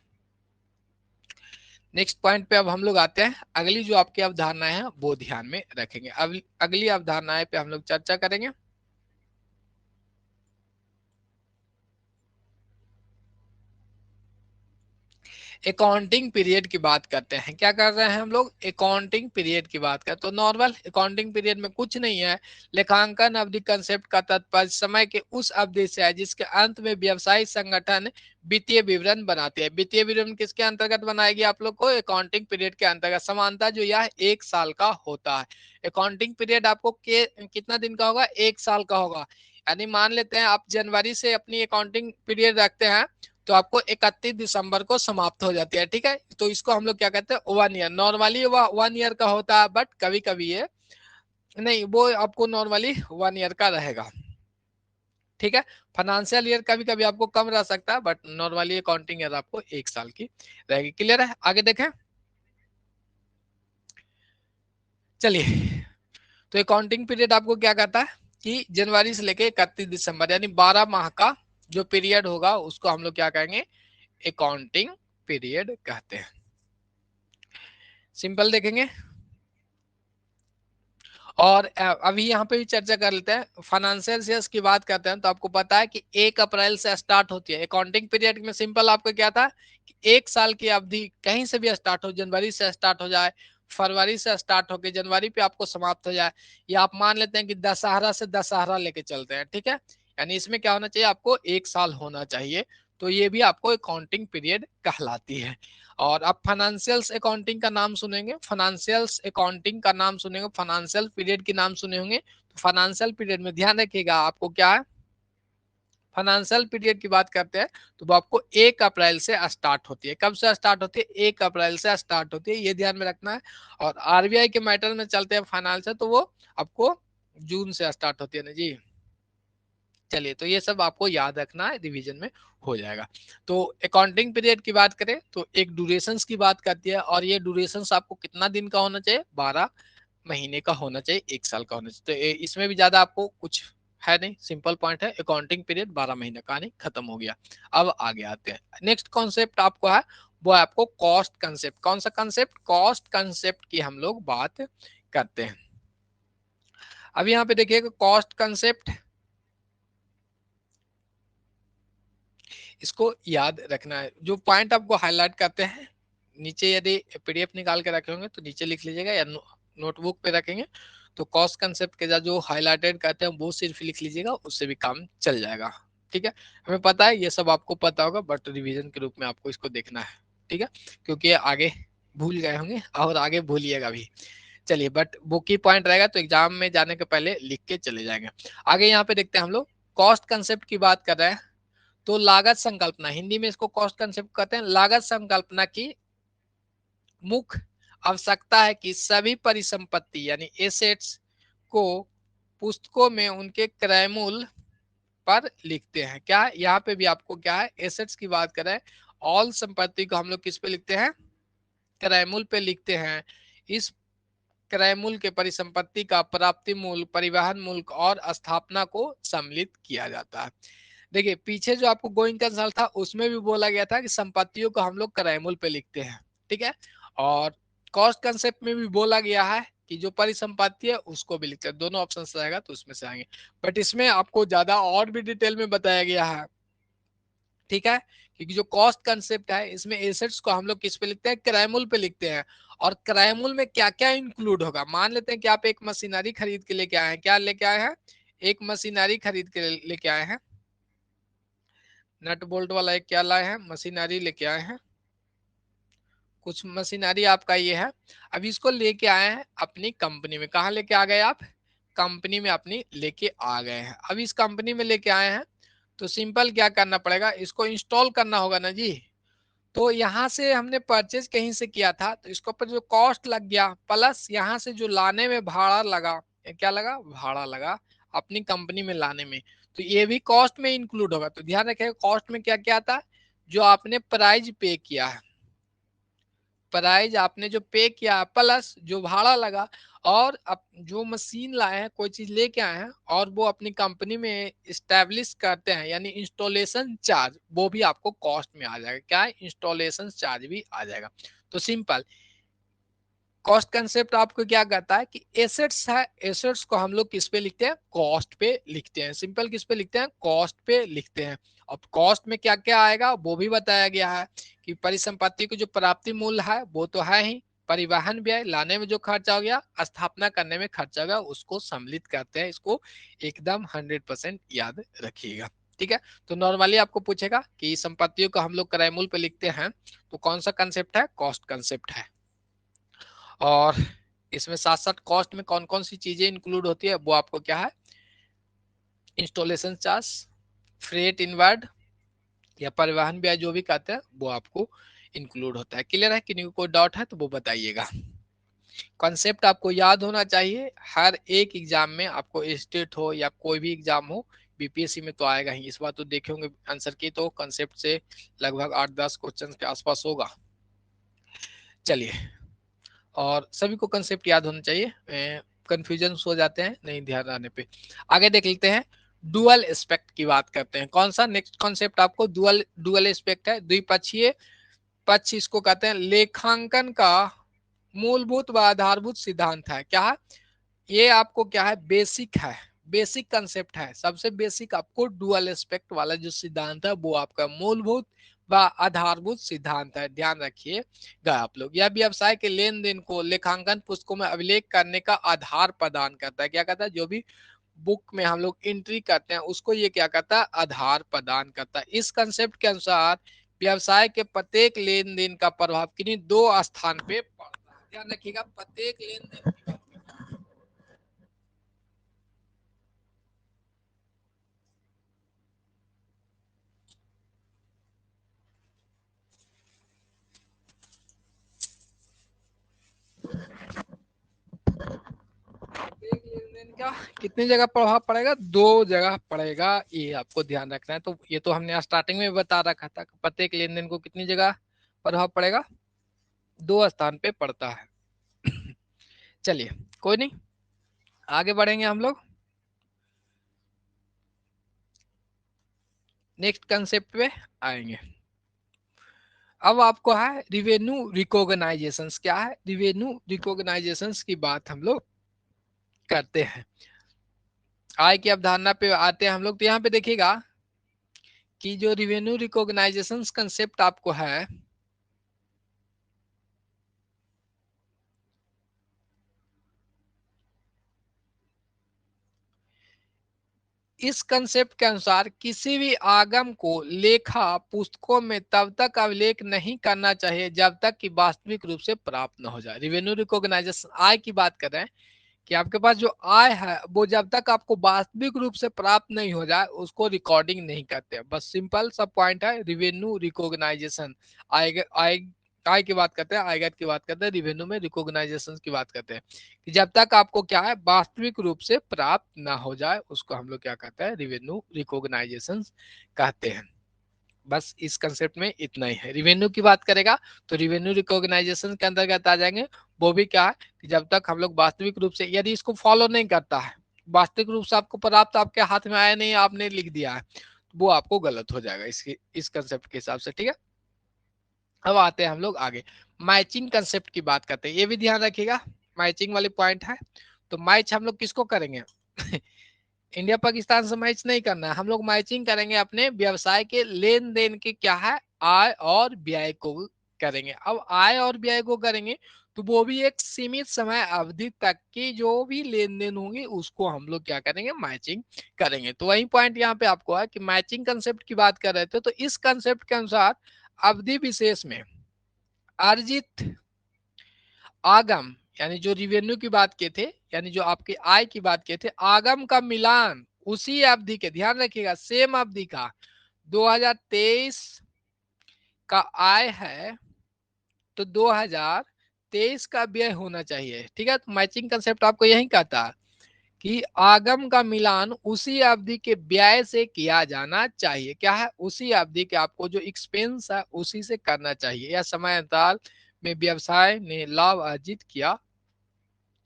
नेक्स्ट पॉइंट पे अब हम लोग आते हैं, अगली जो आपकी अवधारणाएं हैं वो ध्यान में रखेंगे। अब अगली अवधारणाएं पे हम लोग चर्चा करेंगे। अकाउंटिंग पीरियड की बात करते हैं, क्या कर रहे हैं हम लोग, अकाउंटिंग पीरियड की बात करते हैं। तो नॉर्मल अकाउंटिंग पीरियड में कुछ नहीं है, लेखांकन अवधि कंसेप्ट का तात्पर्य समय के उस अवधि से है जिसके अंत में व्यवसायिक संगठन वित्तीय विवरण बनाते हैं। वित्तीय विवरण किसके अंतर्गत बनाएगी, आप लोग को अकाउंटिंग पीरियड के अंतर्गत। समानता जो यह 1 साल का होता है। अकाउंटिंग पीरियड आपको कितना दिन का होगा, 1 साल का होगा। यानी मान लेते हैं आप जनवरी से अपनी अकाउंटिंग पीरियड रखते हैं, तो आपको 31 दिसंबर को समाप्त हो जाती है, ठीक है। तो इसको हम लोग क्या कहते हैं, 1 ईयर। नॉर्मली वह 1 ईयर का होता है, बट कभी कभी ये नहीं, वो आपको नॉर्मली 1 ईयर का रहेगा, ठीक है। फाइनेंशियल ईयर कभी कभी आपको कम रह सकता है, बट नॉर्मली अकाउंटिंग ईयर आपको 1 साल की रहेगी। क्लियर है, आगे देखें। चलिए, तो अकाउंटिंग पीरियड आपको क्या कहता है कि जनवरी से लेके 31 दिसंबर, यानी 12 माह का जो पीरियड होगा उसको हम लोग क्या कहेंगे, अकाउंटिंग पीरियड कहते हैं। सिंपल देखेंगे और अभी यहाँ पे भी चर्चा कर लेते हैं। फाइनेंशियल ईयर्स की बात करते हैं तो आपको पता है कि 1 अप्रैल से स्टार्ट होती है अकाउंटिंग पीरियड में। सिंपल आपका क्या था कि 1 साल की अवधि कहीं से भी स्टार्ट हो, जनवरी से स्टार्ट हो जाए, फरवरी से स्टार्ट होकर जनवरी पे आपको समाप्त हो जाए, या आप मान लेते हैं कि दशहरा से दशहरा लेके चलते हैं, ठीक है। यानी इसमें क्या होना चाहिए, आपको 1 साल होना चाहिए, तो ये भी आपको अकाउंटिंग पीरियड कहलाती है। और आप फाइनेंशियल्स अकाउंटिंग का नाम सुनेंगे, फाइनेंशियल्स अकाउंटिंग का नाम सुनेंगे, फाइनेंशियल पीरियड के नाम सुने होंगे, तो फाइनेंशियल पीरियड में ध्यान रखिएगा आपको क्या है, फाइनेंशियल पीरियड की बात करते हैं तो वो आपको 1 अप्रैल से स्टार्ट होती है। कब से स्टार्ट होती है, 1 अप्रैल से स्टार्ट होती है, ये ध्यान में रखना है। और आरबीआई के मैटर में चलते हैं फाइनेंस से, तो वो आपको जून से स्टार्ट होती है ना जी। चलिए, तो ये सब आपको याद रखना है, रिवीजन में हो जाएगा। तो अकाउंटिंग पीरियड की बात करें तो एक ड्यूरेशंस की बात करती है, और ये ड्यूरेशंस आपको कितना दिन का होना चाहिए, 12 महीने का होना चाहिए, 1 साल का होना चाहिए। तो इसमें भी ज्यादा आपको कुछ है नहीं, सिंपल पॉइंट है, अकाउंटिंग पीरियड 12 महीने का, नहीं खत्म हो गया। अब आगे आते हैं, नेक्स्ट कॉन्सेप्ट आपको है वो है आपको कॉस्ट कंसेप्ट। कौन सा कंसेप्ट, कॉस्ट कंसेप्ट की हम लोग बात करते हैं। अब यहाँ पे देखिएगा कॉस्ट कंसेप्ट, इसको याद रखना है। जो पॉइंट आपको हाईलाइट करते हैं नीचे, यदि पीडीएफ निकाल के रखे होंगे तो नीचे लिख लीजिएगा, या नोटबुक पे रखेंगे तो कॉस्ट कंसेप्ट के जो हाईलाइटेड करते हैं वो सिर्फ लिख लीजिएगा, उससे भी काम चल जाएगा, ठीक है। हमें पता है ये सब आपको पता होगा, बट रिवीजन के रूप में आपको इसको देखना है, ठीक है, क्योंकि आगे भूल गए होंगे और आगे भूलिएगा भी। चलिए, बट वो की पॉइंट रहेगा तो एग्जाम में जाने के पहले लिख के चले जाएंगे। आगे यहाँ पे देखते हैं हम लोग कॉस्ट कंसेप्ट की बात कर रहे हैं, तो लागत संकल्पना, हिंदी में इसको कॉस्ट कंसेप्ट कहते हैं। लागत संकल्पना की मुख्य आवश्यकता है कि सभी परिसंपत्ति यानी एसेट्स को पुस्तकों में उनके क्रय मूल्य पर लिखते हैं। क्या यहाँ पे भी आपको क्या है, एसेट्स की बात करें, ऑल संपत्ति को हम लोग किस पे लिखते हैं, क्रय मूल्य पे लिखते हैं। इस क्रय मूल्य के परिसंपत्ति का प्राप्ति मूल्य, परिवहन मूल्य और स्थापना को सम्मिलित किया जाता है। देखिए, पीछे जो आपको गोइंग कंसल्ट था उसमें भी बोला गया था कि संपत्तियों को हम लोग क्रय मूल्य पे लिखते हैं, ठीक है। और कॉस्ट कंसेप्ट में भी बोला गया है कि जो परिसंपत्ति है उसको भी लिखते हैं। दोनों ऑप्शन रहेगा तो उसमें से आएंगे, बट इसमें आपको ज्यादा और भी डिटेल में बताया गया है, ठीक है। क्योंकि जो कॉस्ट कंसेप्ट है इसमें एसेट्स को हम लोग किस पे लिखते हैं, क्रय मूल्य पे लिखते हैं। और क्रय मूल्य में क्या क्या इंक्लूड होगा, मान लेते हैं कि आप एक मशीनरी खरीद के लेके आए हैं, क्या लेके आए हैं, एक मशीनरी खरीद के लेके आए हैं, नट बोल्ट वाला एक क्या लाए हैं, मशीनरी लेके आए हैं, कुछ मशीनरी आपका ये है। अब इसको लेके आए हैं अपनी कंपनी में, कहाँ लेके आ गए आप, कंपनी में अपनी लेके आ गए हैं। अब इस कंपनी में लेके आए हैं तो सिंपल क्या करना पड़ेगा, इसको इंस्टॉल करना होगा ना जी। तो यहाँ से हमने परचेज कहीं से किया था तो इसके ऊपर जो कॉस्ट लग गया, प्लस यहाँ से जो लाने में भाड़ा लगा, क्या लगा, भाड़ा लगा अपनी कंपनी में लाने में, तो ये भी कॉस्ट में इंक्लूड होगा। तो ध्यान रखिएगा कॉस्ट में क्या क्या आता है, जो आपने प्राइस पे किया है, प्राइस आपने जो पे किया प्लस जो भाड़ा लगा, और अब जो मशीन लाए हैं, कोई चीज लेके आए हैं और वो अपनी कंपनी में इस्टेब्लिश करते हैं, यानी इंस्टॉलेशन चार्ज, वो भी आपको कॉस्ट में आ जाएगा। क्या है, इंस्टॉलेशन चार्ज भी आ जाएगा। तो सिंपल कॉस्ट कंसेप्ट आपको क्या कहता है कि एसेट्स है, एसेट्स को हम लोग किस पे लिखते हैं, कॉस्ट पे लिखते हैं। सिंपल किस पे लिखते हैं, कॉस्ट पे लिखते हैं। अब कॉस्ट में क्या क्या आएगा वो भी बताया गया है कि परिसंपत्ति को जो प्राप्ति मूल्य है वो तो है ही, परिवहन व्यय, लाने में जो खर्चा हो गया, स्थापना करने में खर्चा हो गया, उसको सम्मिलित करते हैं। इसको एकदम 100% याद रखिएगा, ठीक है। तो नॉर्मली आपको पूछेगा कि संपत्तियों को हम लोग क्रय मूल्य पे लिखते हैं, तो कौन सा कंसेप्ट है, कॉस्ट कंसेप्ट है। और इसमें साथ साथ कॉस्ट में कौन कौन सी चीजें इंक्लूड होती है वो आपको क्या है, इंस्टॉलेशन चार्ज, फ्रेट इनवर्ड या परिवहन व्यय जो भी कहते हैं वो आपको इंक्लूड होता है। क्लियर है, किन्हीं को कोई डाउट है तो वो बताइएगा। कॉन्सेप्ट आपको याद होना चाहिए, हर एक एग्जाम में आपको स्टेट हो या कोई भी एग्जाम हो, बीपीएससी में तो आएगा ही। इस बार तो देखे होंगे आंसर की, तो कॉन्सेप्ट से लगभग 8-10 क्वेश्चन के आसपास होगा। चलिए, और सभी को कंसेप्ट याद होना चाहिए, कंफ्यूजन हो जाते हैं नहीं ध्यान आने पे। आगे देख लेते हैं, डुअल एस्पेक्ट की बात करते हैं। कौन सा नेक्स्ट कॉन्सेप्ट आपको, डुअल डुअल एस्पेक्ट है, द्विपक्षीय पक्ष इसको कहते हैं लेखांकन का मूलभूत व आधारभूत सिद्धांत है। क्या है ये? आपको क्या है, बेसिक है, बेसिक कंसेप्ट है। सबसे बेसिक आपको डुअल एस्पेक्ट वाला जो सिद्धांत है वो आपका मूलभूत व आधारभूत सिद्धांत है, ध्यान रखिएगा आप लोग। यह व्यवसाय के लेन देन को लेखांकन पुस्तकों में अभिलेख करने का आधार प्रदान करता है। क्या कहता है? जो भी बुक में हम लोग एंट्री करते हैं उसको ये क्या करता है, आधार प्रदान करता है। इस कंसेप्ट के अनुसार व्यवसाय के प्रत्येक लेन देन का प्रभाव किन्हीं दो स्थान पे पड़ता है। ध्यान रखिएगा, प्रत्येक लेन देन की बात। एक लेन देन का कितनी जगह प्रभाव पड़ेगा? दो जगह पड़ेगा, ये आपको ध्यान रखना है। तो ये तो हमने स्टार्टिंग में बता रखा था, प्रत्येक लेन देन को कितनी जगह प्रभाव पड़ेगा? दो स्थान पे पड़ता है। चलिए कोई नहीं, आगे बढ़ेंगे हम लोग नेक्स्ट कंसेप्ट पे आएंगे। अब आपको है रिवेन्यू रिकॉग्नाइजेशन। क्या है? रिवेन्यू रिकॉग्नाइजेशन की बात हम लोग करते हैं। आय की अवधारणा पे आते हैं हम लोग। तो यहाँ पे देखिएगा कि जो रिवेन्यू रिकॉग्नाइजेशन कंसेप्ट आपको है, इस कंसेप्ट के अनुसार किसी भी आगम को लेखा पुस्तकों में तब तक अभिलेख नहीं करना चाहिए जब तक कि वास्तविक रूप से प्राप्त न हो जाए। रिवेन्यू रिकॉग्नाइजेशन आय की बात कर रहे हैं कि आपके पास जो आय है वो जब तक आपको वास्तविक रूप से प्राप्त नहीं हो जाए उसको रिकॉर्डिंग नहीं करते। बस सिंपल सा पॉइंट है रिवेन्यू रिकॉग्नाइजेशन। आय आय आय की बात करते हैं, आयगत की बात करते हैं, रिवेन्यू में रिकॉग्नाइजेशन की बात करते हैं कि जब तक आपको क्या है वास्तविक रूप से प्राप्त ना हो जाए उसको हम लोग क्या कहते हैं, रिवेन्यू रिकॉग्नाइजेशन कहते हैं। बस इस कंसेप्ट में इतना ही है। रिवेन्यू की बात करेगा तो रिवेन्यू रिकॉग्नाइजेशन के अंतर्गत आ जाएंगे। वो भी क्या है कि जब तक हम लोग वास्तविक रूप से, यदि इसको फॉलो नहीं करता है, वास्तविक रूप से आपको प्राप्त आपके हाथ में आया नहीं, आपने लिख दिया है, वो आपको गलत हो जाएगा इसकी इस कंसेप्ट के हिसाब से। ठीक है, अब आते हैं हम लोग आगे मैचिंग कंसेप्ट की बात करते हैं। ये भी ध्यान रखिएगा, मैचिंग वाली पॉइंट है। तो मैच हम लोग किसको करेंगे? इंडिया पाकिस्तान से मैच नहीं करना है, हम लोग मैचिंग करेंगे अपने व्यवसाय के लेन देन के क्या है, आय और व्यय को करेंगे। अब आय और व्यय को करेंगे तो वो भी एक सीमित समय अवधि तक की जो भी लेन देन होंगे उसको हम लोग क्या करेंगे, मैचिंग करेंगे। तो वही पॉइंट यहाँ पे आपको है कि मैचिंग कंसेप्ट की बात कर रहे थे। तो इस कंसेप्ट के अनुसार अवधि विशेष में अर्जित आगम, यानी जो रिवेन्यू की बात किए थे, यानी जो आपके आय की बात किए थे, आगम का मिलान उसी अवधि के, ध्यान रखिएगा सेम अवधि का 2023 का आय है तो 2023 का व्यय होना चाहिए। ठीक है, तो मैचिंग कंसेप्ट आपको यही कहता है कि आगम का मिलान उसी अवधि के व्यय से किया जाना चाहिए। क्या है? उसी अवधि के आपको जो एक्सपेंस है उसी से करना चाहिए। या समय अंतराल में व्यवसाय ने लाभ अर्जित किया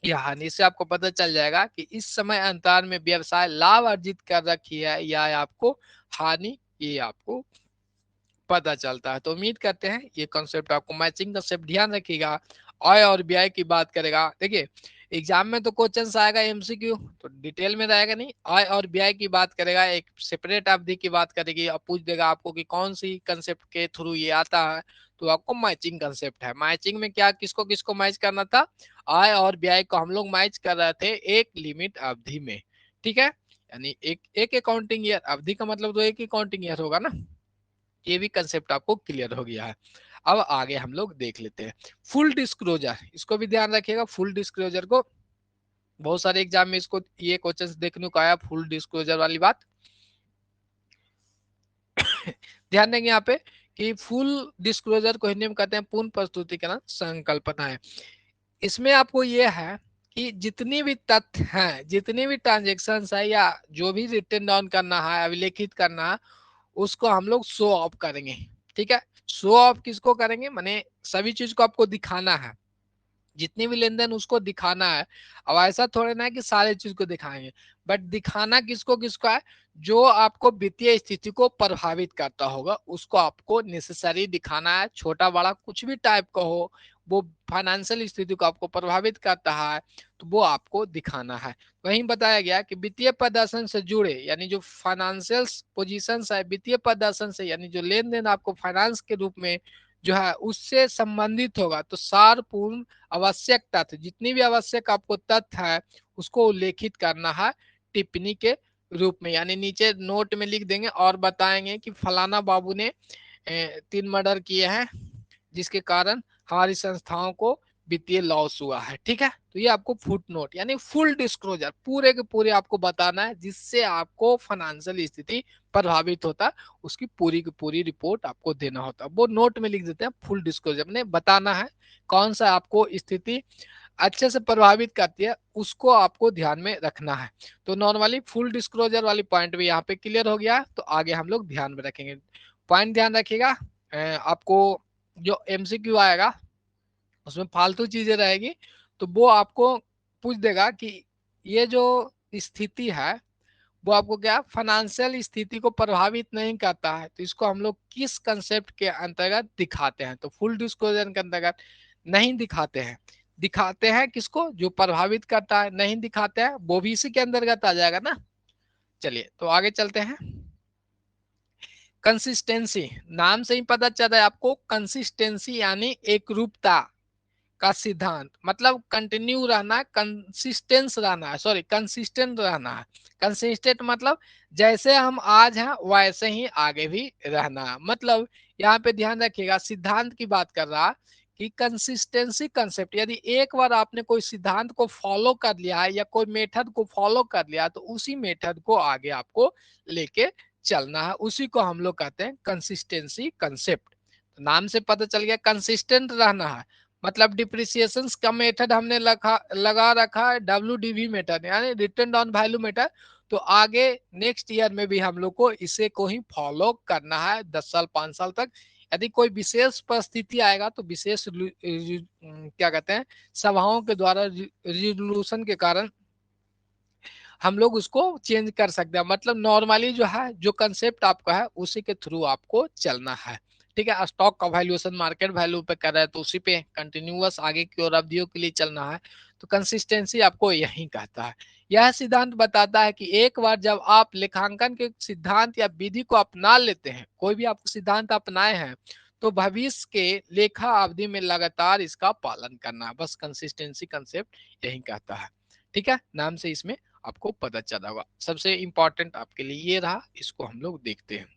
या हानि, इससे आपको पता चल जाएगा कि इस समय अंतराल में व्यवसाय लाभ अर्जित कर रखी है या आपको हानि, ये आपको पता चलता है। तो उम्मीद करते हैं ये कॉन्सेप्ट आपको मैचिंग कॉन्सेप्ट ध्यान रखिएगा। आय और व्यय की बात करेगा, देखिए एग्जाम में तो क्वेश्चन आएगा एमसीक्यू, तो डिटेल में रहेगा नहीं। आय और व्यय की बात करेगा, एक सेपरेट अवधि की बात करेगी और पूछ देगा आपको कि कौन सी कंसेप्ट के थ्रू ये आता है, तो आपको मैचिंग कंसेप्ट है। मैचिंग में क्या किसको किसको मैच करना था, आय और व्यय को हम लोग मैच कर रहे थे एक लिमिट अवधि में। ठीक है, यानी एक एक अकाउंटिंग ईयर, अवधि का मतलब तो एक अकाउंटिंग ईयर होगा ना। ये भी कंसेप्ट आपको क्लियर हो गया है। अब आगे हम लोग देख लेते हैं फुल डिस्क्लोजर। इसको भी ध्यान रखिएगा, फुल डिस्क्लोजर को बहुत सारे एग्जाम में इसको ये क्वेश्चन देखने को आया, फुल डिस्क्लोजर वाली बात। ध्यान देंगे यहाँ पे कि फुल डिस्क्लोजर को हिंदी में कहते हैं पूर्ण प्रस्तुतिकरण संकल्पना है। इसमें आपको ये है कि जितनी भी तथ्य हैं, जितनी भी ट्रांजेक्शन है या जो भी रिटर्न डाउन करना है, अभिलेखित करना है, उसको हम लोग शो ऑफ करेंगे। ठीक है, शो ऑफ किसको करेंगे, माने सभी चीज को आपको दिखाना है। जितनी भी लेन देन उसको दिखाना है। अब ऐसा थोड़े ना है कि सारे चीज को दिखाएंगे, बट दिखाना किसको किसको है, जो आपको वित्तीय स्थिति को प्रभावित करता होगा उसको आपको नेसेसरी दिखाना है। छोटा बड़ा कुछ भी टाइप का हो, वो फाइनेंशियल स्थिति को आपको प्रभावित करता है तो वो आपको दिखाना है। वहीं बताया गया कि वित्तीय प्रदर्शन से जुड़े यानी जो फाइनेंशियल पोजीशन है, वित्तीय प्रदर्शन से यानी जो लेन देन आपको फाइनेंस के रूप में जो है उससे संबंधित होगा, तो सारपूर्ण आवश्यक तथ्य, जितनी भी आवश्यक आपको तथ्य है उसको उल्लेखित करना है टिप्पणी के रूप में। यानी नीचे नोट में लिख देंगे और बताएंगे कि फलाना बाबू ने 3 मर्डर किए हैं जिसके कारण हमारी संस्थाओं को वित्तीय लॉस हुआ है। ठीक है, तो ये आपको फुट नोट यानी फुल डिस्क्लोजर पूरे के पूरे आपको बताना है, जिससे आपको फाइनेंशियल स्थिति प्रभावित होता है उसकी पूरी की पूरी रिपोर्ट आपको देना होता है। वो नोट में लिख देते हैं फुल डिस्क्लोजर ने बताना है कौन सा आपको स्थिति अच्छे से प्रभावित करती है, उसको आपको ध्यान में रखना है। तो नॉर्मली फुल डिस्क्लोजर वाली पॉइंट भी यहाँ पे क्लियर हो गया, तो आगे हम लोग ध्यान में रखेंगे। पॉइंट ध्यान रखिएगा, आपको जो एमसीक्यू आएगा उसमें फालतू चीजें रहेगी तो वो आपको पूछ देगा कि ये जो स्थिति है वो आपको क्या फाइनेंशियल स्थिति को प्रभावित नहीं करता है, तो इसको हम लोग किस कंसेप्ट के अंतर्गत दिखाते हैं। तो फुल डिस्क्लोजर के अंतर्गत नहीं दिखाते हैं, दिखाते हैं किसको, जो प्रभावित करता है, नहीं दिखाते हैं वो भी इसी के अंतर्गत आ जाएगा ना। चलिए तो आगे चलते हैं। कंसिस्टेंसी, नाम से ही पता चल रहा है आपको, कंसिस्टेंसी यानी एक रूपता का सिद्धांत, मतलब कंटिन्यू रहना, कंसिस्टेंस रहना है, सॉरी कंसिस्टेंट रहना है। कंसिस्टेंट मतलब जैसे हम आज हैं वैसे ही आगे भी रहना है। मतलब यहाँ पे ध्यान रखिएगा, सिद्धांत की बात कर रहा कि कंसिस्टेंसी कंसेप्ट, यदि एक बार आपने कोई सिद्धांत को फॉलो कर लिया है या कोई मेथड को फॉलो कर लिया तो उसी मेथड को आगे आपको लेके चलना है, उसी को हम लोग कहते हैं कंसिस्टेंसी कंसेप्ट। नाम से पता चल गया कंसिस्टेंट रहना है, मतलब डिप्रिसिएशन का मेथड हमने लगा रखा है WDV मेथड यानी रिटर्न ऑन वैल्यू मेथड, तो आगे नेक्स्ट ईयर में भी हम लोग को इसे को ही फॉलो करना है 10 साल 5 साल तक। यदि कोई विशेष परिस्थिति आएगा तो विशेष क्या कहते हैं सभाओं के द्वारा रिजोल्यूशन के कारण हम लोग उसको चेंज कर सकते हैं। मतलब नॉर्मली जो है जो कंसेप्ट आपका है उसी के थ्रू आपको चलना है। ठीक है, स्टॉक का वैल्यूएशन मार्केट वैल्यू पे कर रहा है तो उसी पे कंटिन्यूअस आगे की ओर अवधियों के लिए चलना है, तो कंसिस्टेंसी आपको यही कहता है। यह सिद्धांत बताता है कि एक बार जब आप लेखांकन के सिद्धांत या विधि को अपना लेते हैं, कोई भी आप सिद्धांत अपनाए हैं, तो भविष्य के लेखा अवधि में लगातार इसका पालन करना है। बस कंसिस्टेंसी कंसेप्ट यही कहता है। ठीक है, नाम से इसमें आपको पता चला होगा। सबसे इंपॉर्टेंट आपके लिए ये रहा, इसको हम लोग देखते हैं।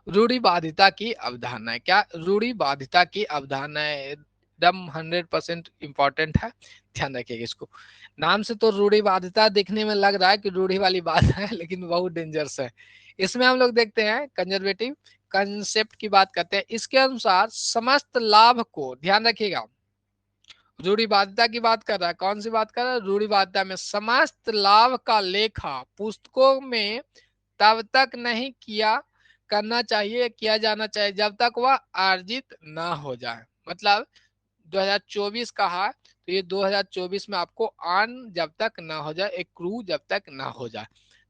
रूढ़िवादिता की अवधारणा है। क्या रूढ़िवादिता की अवधारणा है, एकदम 100% इंपॉर्टेंट है, ध्यान रखिएगा इसको। नाम से तो रूढ़िवादिता देखने में लग रहा है कि रूढ़ी वाली बात है, लेकिन बहुत डेंजरस है। इसमें हम लोग देखते हैं कंजर्वेटिव कंसेप्ट की बात करते हैं। इसके अनुसार समस्त लाभ को, ध्यान रखिएगा, रूढ़िवादिता की बात कर रहा है, कौन सी बात कर रहा है, रूढ़िवादिता में समस्त लाभ का लेखा पुस्तकों में तब तक नहीं किया करना चाहिए, किया जाना चाहिए जब तक वह अर्जित ना हो जाए। मतलब 2024 कहा तो ये 2024 में आपको अर्न जब तक ना हो जाए, एक क्रू जब तक ना हो जाए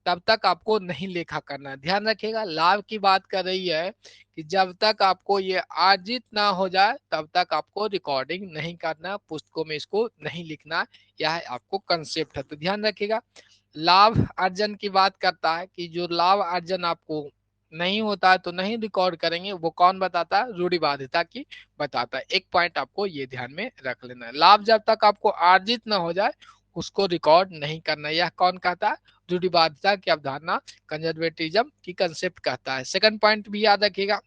तब तक आपको नहीं लेखा करना है। ध्यान रखिएगा, लाभ की बात कर रही है कि जब तक आपको ये अर्जित ना हो जाए तब तक आपको रिकॉर्डिंग नहीं करना, पुस्तकों में इसको नहीं लिखना, यह आपको कंसेप्ट है। तो ध्यान रखिएगा, लाभ अर्जन की बात करता है कि जो लाभ अर्जन आपको नहीं होता है तो नहीं रिकॉर्ड करेंगे, वो कौन बताता है, रूढ़िवादिता की बताता है। एक पॉइंट आपको ये ध्यान में रख लेना है, लाभ जब तक आपको अर्जित ना हो जाए उसको रिकॉर्ड नहीं करना, यह कौन कहता है, रूढ़िवादिता की अवधारणा, कंजर्वेटिज्म की कंसेप्ट कहता है। सेकंड पॉइंट भी याद रखिएगा,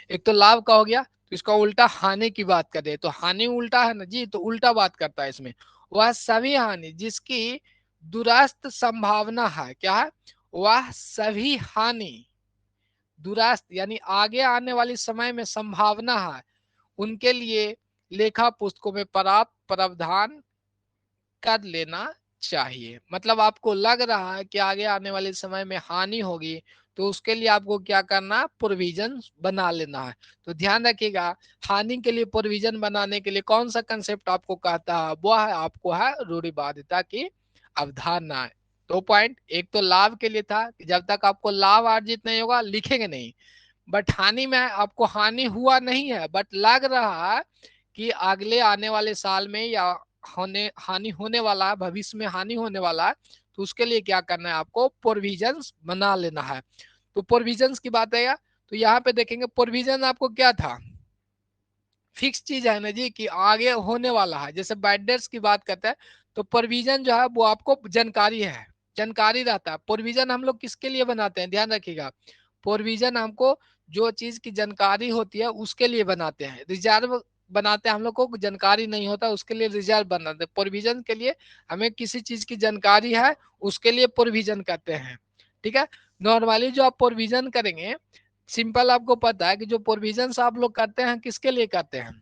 एक तो लाभ का हो गया, तो इसका उल्टा हानि की बात कर रहे, तो हानि उल्टा है ना जी, तो उल्टा बात करता है इसमें, वह सभी हानि जिसकी दुरास्त संभावना है, क्या है, वह सभी हानि दुरास्त यानी आगे आने वाली समय में संभावना है, उनके लिए लेखा पुस्तकों में पर्याप्त प्रावधान कर लेना चाहिए। मतलब आपको लग रहा है कि आगे आने वाले समय में हानि होगी तो उसके लिए आपको क्या करना है, प्रोविजन बना लेना है। तो ध्यान रखिएगा, हानि के लिए प्रोविजन बनाने के लिए कौन सा कंसेप्ट आपको कहता है, वो है आपको है रूढ़िवादिता की अवधारणा है। 2 पॉइंट, एक तो लाभ के लिए था कि जब तक आपको लाभ अर्जित नहीं होगा लिखेंगे नहीं, बट हानि में आपको हानि हुआ नहीं है, बट लग रहा है कि अगले आने वाले साल में या हानि होने वाला है, भविष्य में हानि होने वाला है, तो उसके लिए क्या करना है, आपको प्रोविजंस बना लेना है। तो प्रोविजंस की बात है, तो यहाँ पे देखेंगे प्रोविजन आपको क्या था, फिक्स चीज है ना जी कि आगे होने वाला है। जैसे बाइडेट्स की बात करते हैं तो प्रोविजन जो है वो आपको जानकारी है, जानकारी रहता है। प्रोविजन हम लोग किसके लिए बनाते हैं, ध्यान रखिएगा, प्रोविजन हमको जो चीज की जानकारी होती है उसके लिए बनाते हैं। रिजर्व बनाते हैं हम लोग को जानकारी नहीं होता, उसके लिए रिजर्व बनाते हैं। प्रोविजन के लिए हमें किसी चीज की जानकारी है, उसके लिए प्रोविजन करते हैं, ठीक है। नॉर्मली जो आप प्रोविजन करेंगे, सिंपल आपको पता है कि जो प्रोविजंस आप लोग करते हैं किसके लिए करते हैं,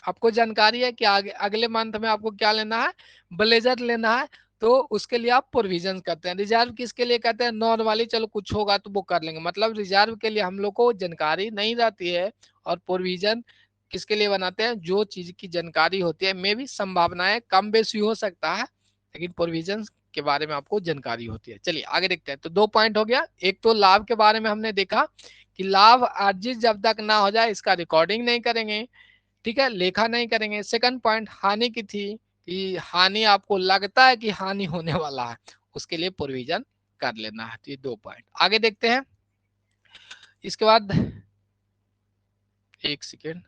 आपको जानकारी है कि अगले मंथ में आपको क्या लेना है, ब्लेजर लेना है, तो उसके लिए आप प्रोविजन करते हैं। रिजर्व किसके लिए करते हैं, नॉर्मली चलो कुछ होगा तो वो कर लेंगे, मतलब रिजर्व के लिए हम लोग को जानकारी नहीं रहती है। और प्रोविजन किसके लिए बनाते हैं, जो चीज की जानकारी होती है, मे भी संभावनाएं कम बेसी हो सकता है, लेकिन प्रोविजन के बारे में आपको जानकारी होती है। चलिए आगे देखते हैं। तो 2 पॉइंट हो गया, एक तो लाभ के बारे में हमने देखा कि लाभ अर्जित जब तक ना हो जाए इसका रिकॉर्डिंग नहीं करेंगे, ठीक है, लेखा नहीं करेंगे। सेकंड पॉइंट हानि की थी कि हानि आपको लगता है कि हानि होने वाला है, उसके लिए प्रोविजन कर लेना है। तो ये 2 पॉइंट आगे देखते हैं। इसके बाद एक सेकेंड,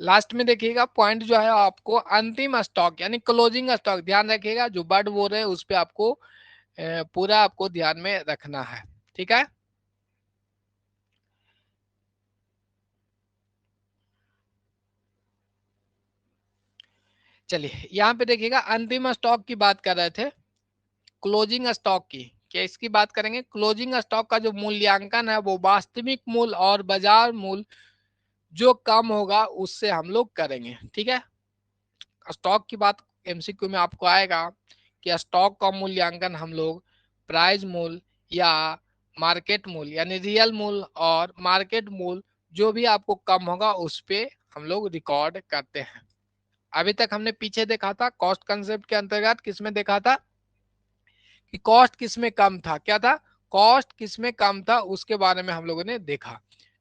लास्ट में देखिएगा पॉइंट जो है आपको अंतिम स्टॉक यानी क्लोजिंग स्टॉक, ध्यान रखिएगा जो वर्ड बोल रहे हैं उस पर आपको पूरा आपको ध्यान में रखना है, ठीक है। चलिए यहाँ पे देखिएगा अंतिम स्टॉक की बात कर रहे थे, क्लोजिंग स्टॉक की क्या इसकी बात करेंगे। क्लोजिंग स्टॉक का जो मूल्यांकन है वो वास्तविक मूल्य और बाजार मूल्य जो कम होगा उससे हम लोग करेंगे, ठीक है। स्टॉक की बात एमसीक्यू में आपको आएगा कि स्टॉक का मूल्यांकन हम लोग प्राइस मूल्य या मार्केट मूल्य यानी रियल मूल्य और मार्केट मूल्य जो भी आपको कम होगा उस पे हम लोग रिकॉर्ड करते हैं। अभी तक हमने पीछे देखा था कॉस्ट कंसेप्ट के अंतर्गत, किसमें देखा था कि कॉस्ट किसमें कम था, क्या था, कॉस्ट किसमें कम था उसके बारे में हम लोगों ने देखा,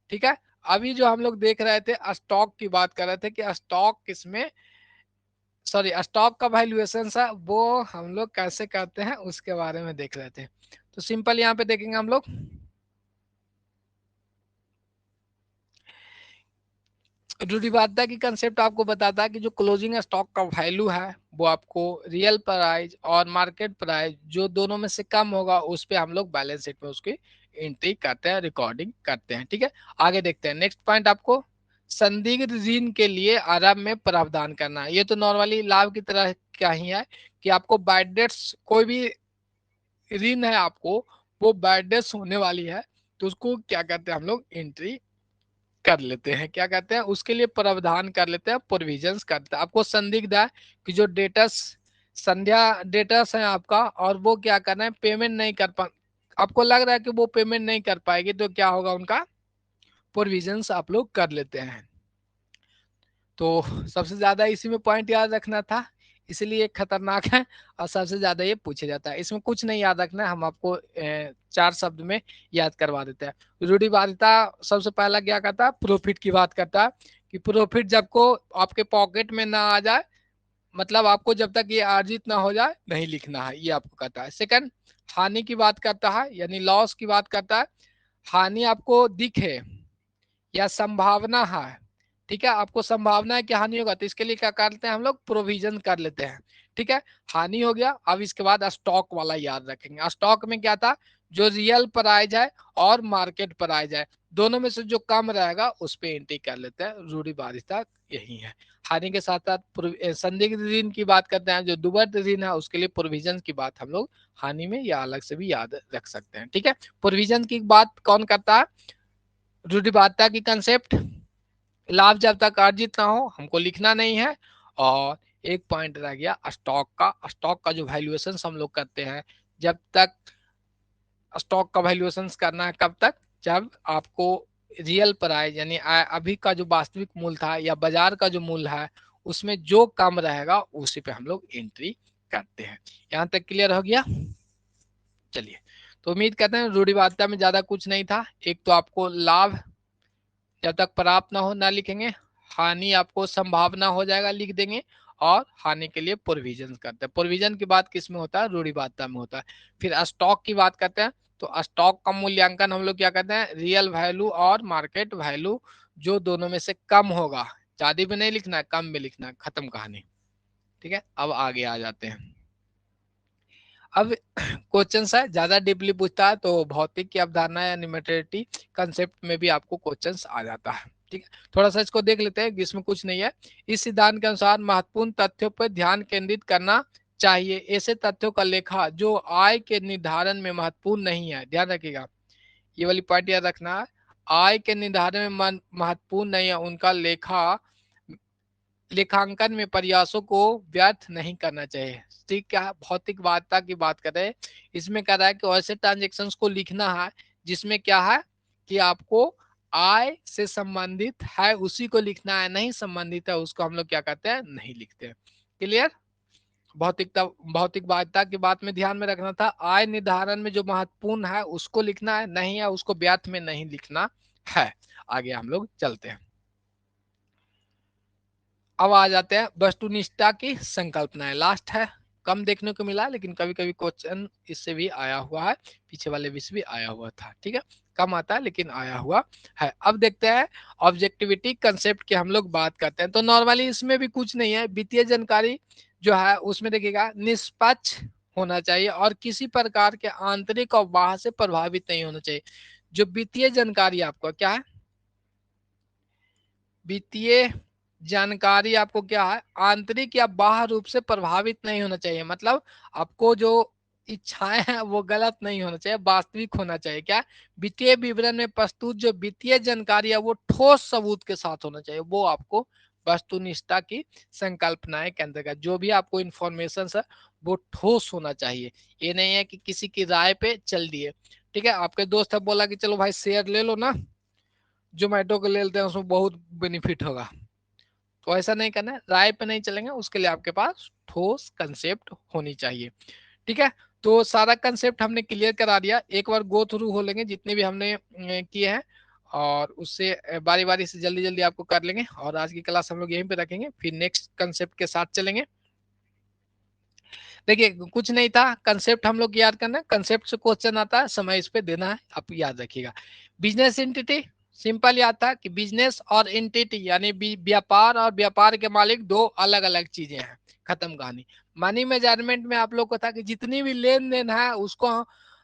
ठीक है। अभी जो हम लोग देख रहे थे स्टॉक की बात कर रहे थे कि स्टॉक किसमें, सॉरी स्टॉक का वैल्यूएशन है वो हम लोग कैसे करते हैं उसके बारे में देख रहे थे। तो सिंपल यहाँ पे देखेंगे हम लोग, रूढ़िवादिता की कंसेप्ट आपको बताता है कि जो क्लोजिंग स्टॉक का वैल्यू है वो आपको रियल प्राइस और मार्केट प्राइस जो दोनों में से कम होगा उस पे हम लोग बैलेंस शीट में उसकी एंट्री करते हैं, रिकॉर्डिंग करते हैं, ठीक है। आगे देखते हैं नेक्स्ट पॉइंट, आपको संदिग्ध ऋण के लिए आरंभ में प्रावधान करना है। ये तो नॉर्मली लाभ की तरह क्या ही है कि आपको बाय डेट्स कोई भी ऋण है आपको वो बाय डेट्स होने वाली है, तो उसको क्या करते हैं हम लोग एंट्री कर लेते हैं, क्या कहते हैं उसके लिए प्रावधान कर लेते हैं, प्रोविजंस करते हैं। आपको संदिग्ध है कि जो डेटस संध्या डेटस है आपका और वो क्या करना है पेमेंट नहीं कर पा, आपको लग रहा है कि वो पेमेंट नहीं कर पाएगी, तो क्या होगा उनका प्रोविजंस आप लोग कर लेते हैं। तो सबसे ज्यादा इसी में पॉइंट याद रखना था, इसलिए खतरनाक है और सबसे ज्यादा ये पूछा जाता है। इसमें कुछ नहीं याद रखना है, हम आपको 4 शब्द में याद करवा देते हैं। रूढ़िवादिता सबसे पहला क्या करता है, प्रॉफिट की बात करता है कि प्रॉफिट जब को आपके पॉकेट में ना आ जाए, मतलब आपको जब तक ये अर्जित ना हो जाए नहीं लिखना है, ये आपको कहता है। सेकंड, हानि की बात करता है यानी लॉस की बात करता है, हानि आपको दिखे या संभावना है, ठीक है, आपको संभावना है कि हानि होगा तो इसके लिए क्या करते हैं हम लोग प्रोविजन कर लेते हैं, ठीक है। हानि हो गया, अब इसके बाद स्टॉक वाला याद रखेंगे। स्टॉक में क्या था, जो रियल प्राइस है और मार्केट प्राइस है दोनों में से जो कम रहेगा उस पे एंट्री कर लेते हैं। रूढ़िवादिता यही है। हानि के साथ साथ संदिग्ध ऋण की बात करते हैं, जो दुर्बल ऋण है उसके लिए प्रोविजन की बात हम लोग हानि में या अलग से भी याद रख सकते हैं, ठीक है। प्रोविजन की बात कौन करता है, रूढ़िवादिता की कंसेप्ट, लाभ जब तक अर्जित ना हो हमको लिखना नहीं है, और एक पॉइंट रह गया स्टॉक का। स्टॉक का जो वैल्यूएशन हम लोग करते हैं, जब तक स्टॉक का वैल्यूएशन करना है कब तक, जब आपको रियल प्राइस यानी अभी का जो वास्तविक मूल्य था या बाजार का जो मूल्य है उसमें जो कम रहेगा उसी पे हम लोग एंट्री करते हैं। यहाँ तक क्लियर हो गया। चलिए, तो उम्मीद करते हैं रूढ़िवादिता में ज्यादा कुछ नहीं था। एक तो आपको लाभ जब तक प्राप्त ना हो ना लिखेंगे, हानि आपको संभावना हो जाएगा लिख देंगे, और हानि के लिए प्रोविजन करते हैं। प्रोविजन की बात किस में होता है, रूढ़िवादिता में होता है। फिर स्टॉक की बात करते हैं, तो स्टॉक का मूल्यांकन हम लोग क्या कहते हैं, रियल वैल्यू और मार्केट वैल्यू, जो दोनों में से कम होगा, ज्यादा भी नहीं लिखना है कम में लिखना है, खत्म कहानी। ठीक है, अब आगे आ जाते हैं। अब क्वेश्चन है ज्यादा डीपली पूछता है तो भौतिक की अवधारणा या न्यूमेरिटी कंसेप्ट में भी आपको क्वेश्चन आ जाता है। ठीक है, थोड़ा सा इसको देख लेते हैं, इसमें कुछ नहीं है। इस सिद्धांत के अनुसार महत्वपूर्ण तथ्यों पर ध्यान केंद्रित करना चाहिए, ऐसे तथ्यों का लेखा जो आय के निर्धारण में महत्वपूर्ण नहीं है। ध्यान रखिएगा, ये वाली पॉइंट याद रखना है, आय के निर्धारण में महत्वपूर्ण नहीं है, उनका लेखांकन में प्रयासों को व्यर्थ नहीं करना चाहिए। ठीक है, भौतिकवादिता की बात करें, इसमें कह रहा है कि ऐसे ट्रांजेक्शन्स को लिखना है जिसमें क्या है कि आपको आय से संबंधित है उसी को लिखना है, नहीं संबंधित है उसको हम लोग क्या कहते हैं, नहीं लिखते हैं। क्लियर। भौतिकवादिता की बात में ध्यान में रखना था, आय निर्धारण में जो महत्वपूर्ण है उसको लिखना है, नहीं है उसको व्यर्थ में नहीं लिखना है। आगे हम लोग चलते हैं। अब आ जाते हैं वस्तुनिष्ठता की संकल्पनाएं, लास्ट है। कम देखने को मिला लेकिन कभी कभी क्वेश्चन इससे भी आया हुआ है, पीछे वाले विषय भी आया हुआ था। ठीक है, कम आता है लेकिन आया हुआ है। अब देखते हैं ऑब्जेक्टिविटी कंसेप्ट की हम लोग बात करते हैं। तो नॉर्मली इसमें भी कुछ नहीं है, वित्तीय जानकारी जो है उसमें देखिएगा निष्पक्ष होना चाहिए और किसी प्रकार के आंतरिक और बाहर से प्रभावित नहीं होना चाहिए। जो वित्तीय जानकारी आपको क्या है, वित्तीय जानकारी आपको क्या है, आंतरिक या बाह्य रूप से प्रभावित नहीं होना चाहिए। मतलब आपको जो इच्छाएं हैं वो गलत नहीं होना चाहिए, वास्तविक होना चाहिए। क्या, वित्तीय विवरण में प्रस्तुत जो वित्तीय जानकारी है वो ठोस सबूत के साथ होना चाहिए। वो आपको वस्तुनिष्ठता की संकल्पनाएं के अंतर्गत जो भी आपको इंफॉर्मेशन है वो ठोस होना चाहिए। ये नहीं है कि किसी की राय पे चल दिए। ठीक है, आपके दोस्त है बोला कि चलो भाई शेयर ले लो ना, जोमेटो को ले लेते हैं उसमें बहुत बेनिफिट होगा, तो ऐसा नहीं करना है, राय पे नहीं चलेंगे, उसके लिए आपके पास ठोस कंसेप्ट होनी चाहिए। ठीक है, तो सारा कंसेप्ट हमने क्लियर करा दिया, एक बार गो थ्रू हो लेंगे जितने भी हमने किए हैं, और उससे बारी बारी से जल्दी जल्दी आपको कर लेंगे। और आज की क्लास हम लोग यहीं पे रखेंगे, फिर नेक्स्ट कंसेप्ट के साथ चलेंगे। देखिए कुछ नहीं था, कंसेप्ट हम लोग याद करना है, कंसेप्ट से क्वेश्चन आता है, समय इस पे देना है, आप याद रखिएगा। बिजनेस एंटिटी सिंपल याद था कि बिजनेस और एंटिटी यानी व्यापार और व्यापार के मालिक दो अलग अलग चीजें हैं, खत्म कहानी। मनी मेजरमेंट में आप लोग को था कि जितनी भी लेन देन है उसको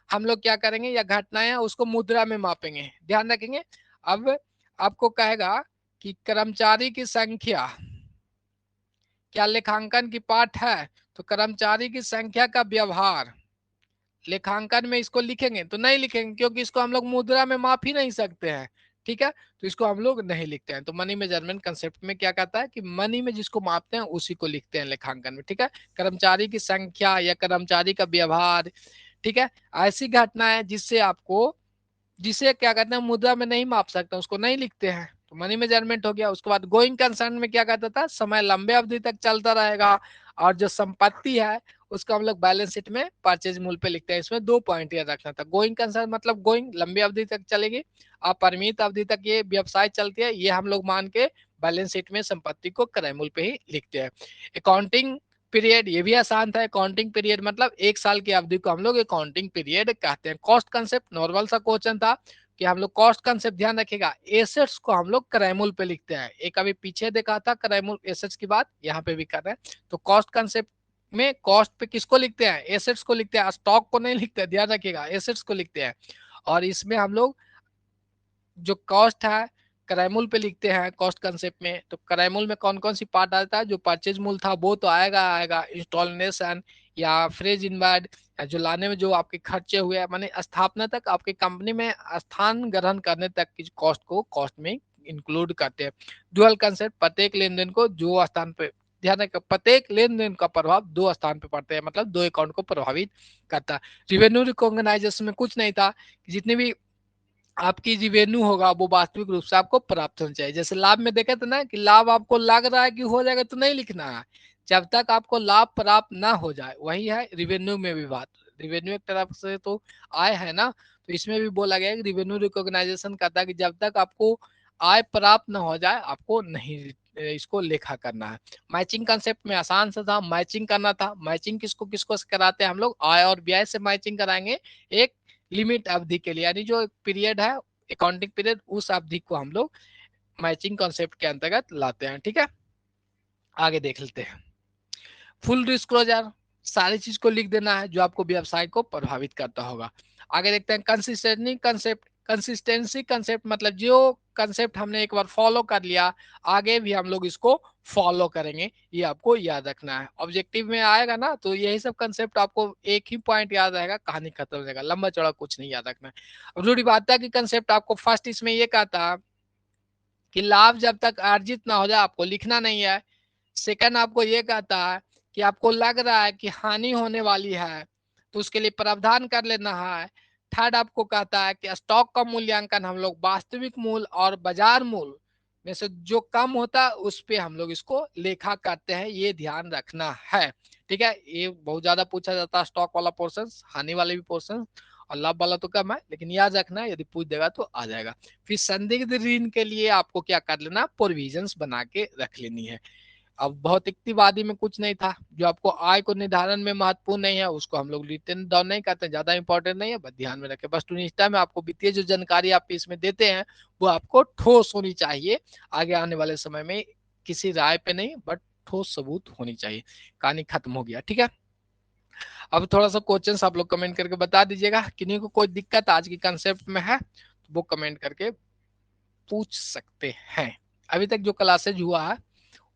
हम लोग क्या करेंगे, या घटनाएं हैं उसको मुद्रा में मापेंगे, ध्यान रखेंगे। अब आपको कहेगा कि कर्मचारी की संख्या क्या लेखांकन की पाठ है, तो कर्मचारी की संख्या का व्यवहार लेखांकन में इसको लिखेंगे तो नहीं लिखेंगे, क्योंकि इसको हम लोग मुद्रा में माप ही नहीं सकते हैं। ठीक है, तो इसको हम लोग नहीं लिखते हैं। तो मनी मेजरमेंट कंसेप्ट में क्या कहता है कि मनी में जिसको मापते हैं उसी को लिखते हैं लेखांकन में। ठीक है, कर्मचारी की संख्या या कर्मचारी का व्यवहार, ठीक है, ऐसी घटना है जिससे आपको, जिसे क्या कहते हैं मुद्रा में नहीं माप सकते उसको नहीं लिखते हैं, तो मनी मेजरमेंट हो गया। उसके बाद गोइंग कंसर्न में क्या कहता था, समय लंबे अवधि तक चलता रहेगा, और जो संपत्ति है उसको हम लोग बैलेंस शीट में परचेज मूल्य पे लिखते हैं। इसमें दो पॉइंट याद रखना था, गोइंग कंसर्न मतलब गोइंग लंबी अवधि तक चलेगी, अपरिमित अवधि तक ये व्यवसाय चलती है, ये हम लोग मान के बैलेंस शीट में संपत्ति को क्रय मूल्य पे ही लिखते हैं। अकाउंटिंग पीरियड, ये भी आसान था, अकाउंटिंग पीरियड मतलब एक साल की अवधि को हम लोग अकाउंटिंग पीरियड कहते हैं। कॉस्ट कंसेप्ट नॉर्मल सा क्वेश्चन था कि हम लोग कॉस्ट कंसेप्ट ध्यान रखेगा, एसेट्स को हम लोग क्रय मूल्य पे लिखते हैं। एक अभी पीछे देखा था क्रय मूल्य एसेट्स की बात, यहाँ पे भी कर रहे हैं। तो कॉस्ट कंसेप्ट में कॉस्ट पे किसको लिखते हैं, एसेट्स को लिखते हैं, स्टॉक को नहीं लिखते, ध्यान रखिएगा एसेट्स को लिखते हैं। और इसमें हम लोग जो कॉस्ट है क्रय मूल्य पे लिखते हैं कॉस्ट कंसेप्ट में। तो क्रय मूल्य में कौन कौन सी पार्ट आता है, जो परचेज मूल्य था वो तो आएगा आएगा, इंस्टॉलेशन या फ्रेज इनवर्ड, जो लाने में जो आपके खर्चे हुए माने स्थापना तक आपके कंपनी में स्थान ग्रहण करने तक की कॉस्ट को कॉस्ट में इंक्लूड करते हैं। डुअल कंसेप्ट, प्रत्येक लेन देन को जो स्थान पे ध्यान रखिए प्रत्येक लेन देन का प्रभाव दो स्थान पे पड़ते हैं, मतलब दो अकाउंट को प्रभावित करता है। रिवेन्यू रिकॉग्नाइजेशन में कुछ नहीं था, जितने भी आपकी रिवेन्यू होगा वो वास्तविक रूप से आपको प्राप्त होना चाहिए। जैसे लाभ में देखे थे ना कि लाभ आपको लग रहा है कि हो जाएगा तो नहीं लिखना है, जब तक आपको लाभ प्राप्त ना हो जाए। वही है रिवेन्यू में भी बात। रिवेन्यू एक तरफ से तो आय है ना, तो इसमें भी बोला गया है कि रिवेन्यू रिकॉग्नाइजेशन कहता है कि जब तक आपको आय प्राप्त ना हो जाए आपको नहीं इसको लेखा करना है। मैचिंग कंसेप्ट में आसान सा था, मैचिंग करना था। मैचिंग किसको किसको कराते हैं हम लोग, आय और व्यय से मैचिंग कराएंगे एक लिमिट अवधि के लिए, यानी जो पीरियड है अकाउंटिंग पीरियड, उस अवधि को हम लोग मैचिंग कॉन्सेप्ट के अंतर्गत लाते हैं। ठीक है, आगे देख लेते हैं। फुल डिस्क्लोजर, सारी चीज को लिख देना है जो आपको व्यवसाय को प्रभावित करता होगा। आगे देखते हैं कंसिस्टेंसी कंसेप्ट। कंसिस्टेंसी कंसेप्ट मतलब जो कंसेप्ट हमने एक बार फॉलो कर लिया, आगे भी हम लोग इसको फॉलो करेंगे, ये आपको याद रखना है। ऑब्जेक्टिव में आएगा ना तो यही सब कंसेप्ट आपको एक ही पॉइंट याद रहेगा, कहानी खत्म हो जाएगा, लंबा चौड़ा कुछ नहीं याद रखना है। अब रूढ़िवादिता की कंसेप्ट आपको फर्स्ट इसमें ये कहता कि लाभ जब तक अर्जित ना हो जाए आपको लिखना नहीं है। सेकंड आपको ये कहता है कि आपको लग रहा है कि हानि होने वाली है तो उसके लिए प्रावधान कर लेना है। थर्ड आपको कहता है कि स्टॉक का मूल्यांकन हम लोग वास्तविक मूल्य और बाजार मूल्य में से जो कम होता है उस पे हम लोग इसको लेखा करते हैं, ये ध्यान रखना है। ठीक है, ये बहुत ज्यादा पूछा जाता है स्टॉक वाला पोर्शन, हानि वाले भी पोर्शन, और लाभ वाला तो कम है, लेकिन याद रखना है यदि पूछ देगा तो आ जाएगा। फिर संदिग्ध ऋण के लिए आपको क्या कर लेना, प्रोविजंस बना के रख लेनी है। अब भौतिकवादी में कुछ नहीं था, जो आपको आय को निर्धारण में महत्वपूर्ण नहीं है उसको हम लोग रिटर्न डाउन नहीं करते, ज्यादा इंपॉर्टेंट नहीं है, बस ध्यान में रखें। वस्तुनिष्ठता में आपको वित्तीय जो जानकारी आप इसमें देते हैं वो आपको ठोस होनी चाहिए, आगे आने वाले समय में किसी राय पे नहीं बट ठोस सबूत होनी चाहिए। कहानी खत्म हो गया। ठीक है, अब थोड़ा सा क्वेश्चन आप लोग कमेंट करके बता दीजिएगा, किन्हीं को कोई दिक्कत आज की कंसेप्ट में है तो वो कमेंट करके पूछ सकते हैं। अभी तक जो क्लासेज हुआ है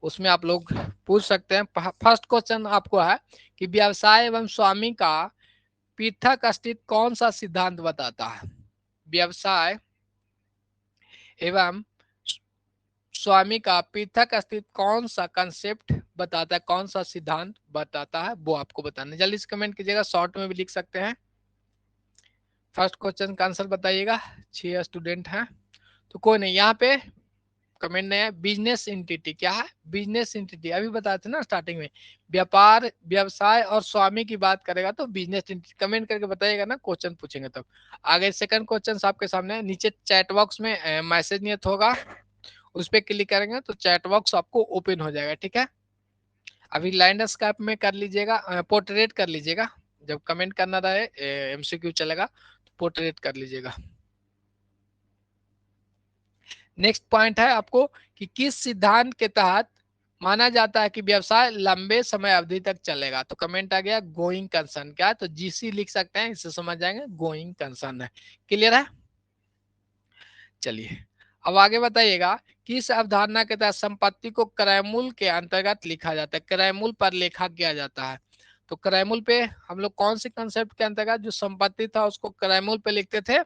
उसमें आप लोग पूछ सकते हैं। फर्स्ट क्वेश्चन आपको है कि व्यवसाय एवं स्वामी का पृथक अस्तित्व कौन सा सिद्धांत बताता है। व्यवसाय एवं स्वामी का पृथक अस्तित्व कौन सा कंसेप्ट बताता है, कौन सा सिद्धांत बताता है, वो आपको बताना है। जल्दी से कमेंट कीजिएगा, शॉर्ट में भी लिख सकते हैं। फर्स्ट क्वेश्चन का आंसर बताइएगा। 6 स्टूडेंट हैं तो कोई नहीं, यहाँ पे कमेंट नहीं है। बिजनेस एंटिटी क्या है, बिजनेस एंटिटी अभी बताए थे ना स्टार्टिंग में, व्यापार व्यवसाय और स्वामी की बात करेगा तो बिजनेस एंटिटी। कमेंट करके बताइएगा ना, क्वेश्चन पूछेंगे तब। आगे सेकंड क्वेश्चन आपके सामने है, नीचे चैट बॉक्स में मैसेज नियत होगा, उस पर क्लिक करेंगे तो चैट बॉक्स आपको ओपन हो जाएगा। ठीक है, अभी लाइन स्कैप में कर लीजिएगा, पोर्ट्रेट कर लीजिएगा, जब कमेंट करना रहे एमसीक्यू चलेगा तो पोर्ट्रेट कर लीजिएगा। नेक्स्ट पॉइंट है आपको कि किस सिद्धांत के तहत माना जाता है कि व्यवसाय लंबे समय अवधि तक चलेगा। तो कमेंट आ गया गोइंग कंसर्न, क्या है तो जीसी लिख सकते हैं, इससे समझ जाएंगे गोइंग कंसर्न है। क्लियर है, चलिए अब आगे बताइएगा किस अवधारणा के तहत संपत्ति को क्रयमूल्य के अंतर्गत लिखा जाता है, क्रयमूल्य पर लेखा किया जाता है। तो क्रयमूल्य पे हम लोग कौन से कंसेप्ट के अंतर्गत जो संपत्ति था उसको क्रयमूल्य पे लिखते थे,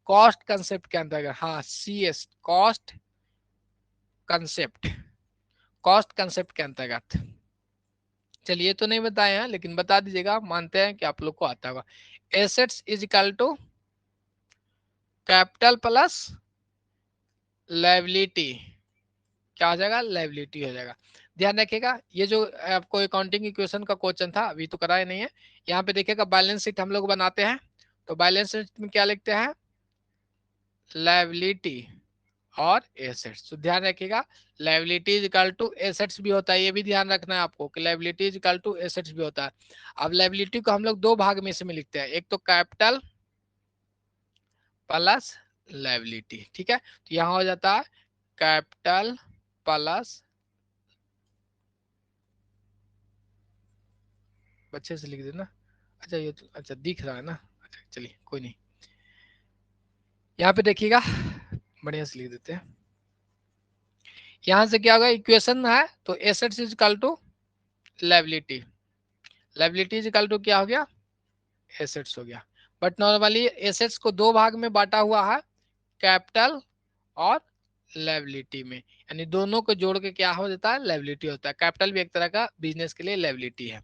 कॉस्ट कंसेप्ट के अंतर्गत। हाँ CS cost concept, cost concept के अंतर्गत। चलिए तो नहीं बताए हैं लेकिन बता दीजिएगा, मानते हैं कि आप लोग को आता होगा। Assets is equal to capital plus liability, क्या हो जाएगा, लायबिलिटी हो जाएगा। ध्यान रखिएगा ये जो आपको अकाउंटिंग इक्वेशन का क्वेश्चन था अभी तो कराया नहीं है, यहाँ पे देखिएगा बैलेंस शीट हम लोग बनाते हैं तो बैलेंस शीट में क्या लिखते हैं, लायबिलिटी और एसेट्स। तो ध्यान रखिएगा liability is equal to assets भी होता है, ये भी ध्यान रखना है आपको कि liability is equal to assets भी होता है। अब लायबिलिटी को हम लोग दो भाग में से में लिखते हैं, एक तो कैपिटल प्लस लायबिलिटी। ठीक है, तो यहाँ हो जाता है कैपिटल प्लस, अच्छे से लिख देना। अच्छा ये तो अच्छा दिख रहा है ना, अच्छा चलिए कोई नहीं, यहाँ पे देखिएगा बढ़िया से लिख देते हैं। यहाँ से क्या होगा, इक्वेशन है तो assets is equal to liability, liability is equal to क्या हो गया, एसेट्स हो गया। बट नॉर्मली एसेट्स को दो भाग में बांटा हुआ है, कैपिटल और लायबिलिटी में, यानी दोनों को जोड़ के क्या हो जाता है, लायबिलिटी होता है। कैपिटल भी एक तरह का बिजनेस के लिए लायबिलिटी है।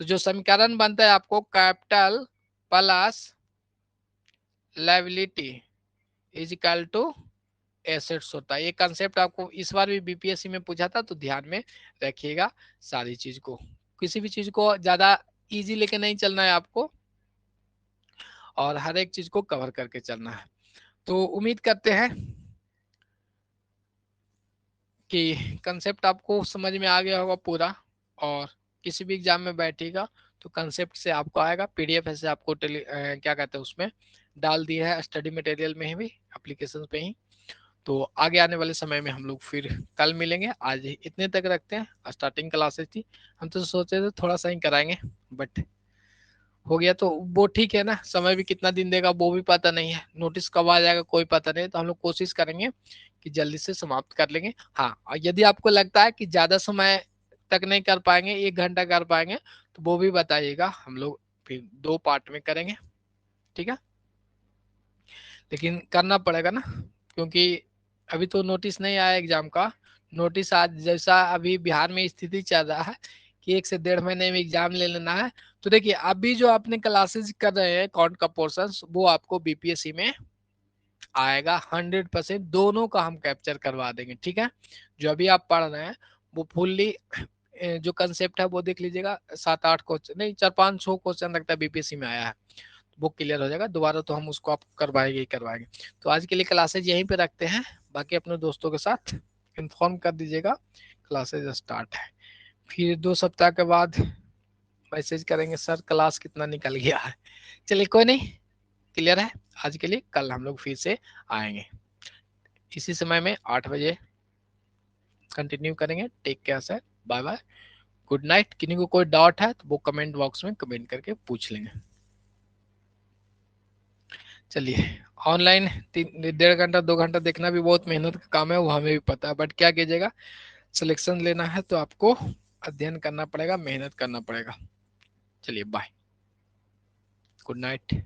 तो जो समीकरण बनता है आपको capital plus liability is equal to assets होता है। ये कंसेप्ट आपको इस बार भी बीपीएससी में पूछा था, तो ध्यान में रखिएगा सारी चीज को। किसी भी चीज को ज्यादा इजी लेके नहीं चलना है आपको, और हर एक चीज को कवर करके चलना है। तो उम्मीद करते हैं कि कंसेप्ट आपको समझ में आ गया होगा पूरा, और किसी भी एग्जाम में बैठेगा तो कंसेप्ट से आपको आएगा। पीडीएफ ऐसे आपको क्या कहते हैं उसमें डाल दिया है, स्टडी मटेरियल में भी, एप्लीकेशन पे ही। तो आगे आने वाले समय में हम लोग फिर कल मिलेंगे। आज इतने तक रखते हैं, स्टार्टिंग क्लासेस थी, हम तो सोचे थे थोड़ा सा ही कराएंगे, बट हो गया तो वो ठीक है ना। समय भी कितना दिन देगा वो भी पता नहीं है, नोटिस कब आ जाएगा कोई पता नहीं, तो हम लोग कोशिश करेंगे कि जल्दी से समाप्त कर लेंगे। हाँ, और यदि आपको लगता है कि ज्यादा समय तक नहीं कर पाएंगे, 1 घंटा कर पाएंगे, तो वो भी बताइएगा, हम लोग फिर 2 पार्ट में करेंगे, ठीक है। लेकिन करना पड़ेगा ना, क्योंकि अभी तो नोटिस नहीं आया एग्जाम का। नोटिस आज जैसा अभी बिहार में स्थिति चल रहा है कि 1 से 1.5 महीने में एग्जाम ले लेना है। तो देखिए अभी जो आपने क्लासेस कर रहे हैं अकाउंट का पोर्शन, वो आपको बीपीएससी में आएगा 100%, दोनों का हम कैप्चर करवा देंगे, ठीक है। जो अभी आप पढ़ रहे हैं वो फुल्ली जो कंसेप्ट है वो देख लीजिएगा, 7-8 क्वेश्चन नहीं, 4-5-6 क्वेश्चन लगता है बीपीएससी में आया है, वो क्लियर हो जाएगा। दोबारा तो हम उसको आप करवाएंगे ही करवाएंगे। तो आज के लिए क्लासेज यहीं पे रखते हैं, बाकी अपने दोस्तों के साथ इन्फॉर्म कर दीजिएगा क्लासेज स्टार्ट है। फिर 2 सप्ताह के बाद मैसेज करेंगे सर क्लास कितना निकल गया है। चलिए कोई नहीं, क्लियर है। आज के लिए कल हम लोग फिर से आएंगे इसी समय में 8 बजे कंटिन्यू करेंगे। Take care sir, bye bye, good night. किन्हीं को कोई डाउट है तो वो कमेंट बॉक्स में कमेंट करके पूछ लेंगे। चलिए, ऑनलाइन 1.5 घंटा 2 घंटा देखना भी बहुत मेहनत का काम है, वो हमें भी पता है, बट क्या कीजिएगा, सिलेक्शन लेना है तो आपको अध्ययन करना पड़ेगा, मेहनत करना पड़ेगा। चलिए बाय, गुड नाइट।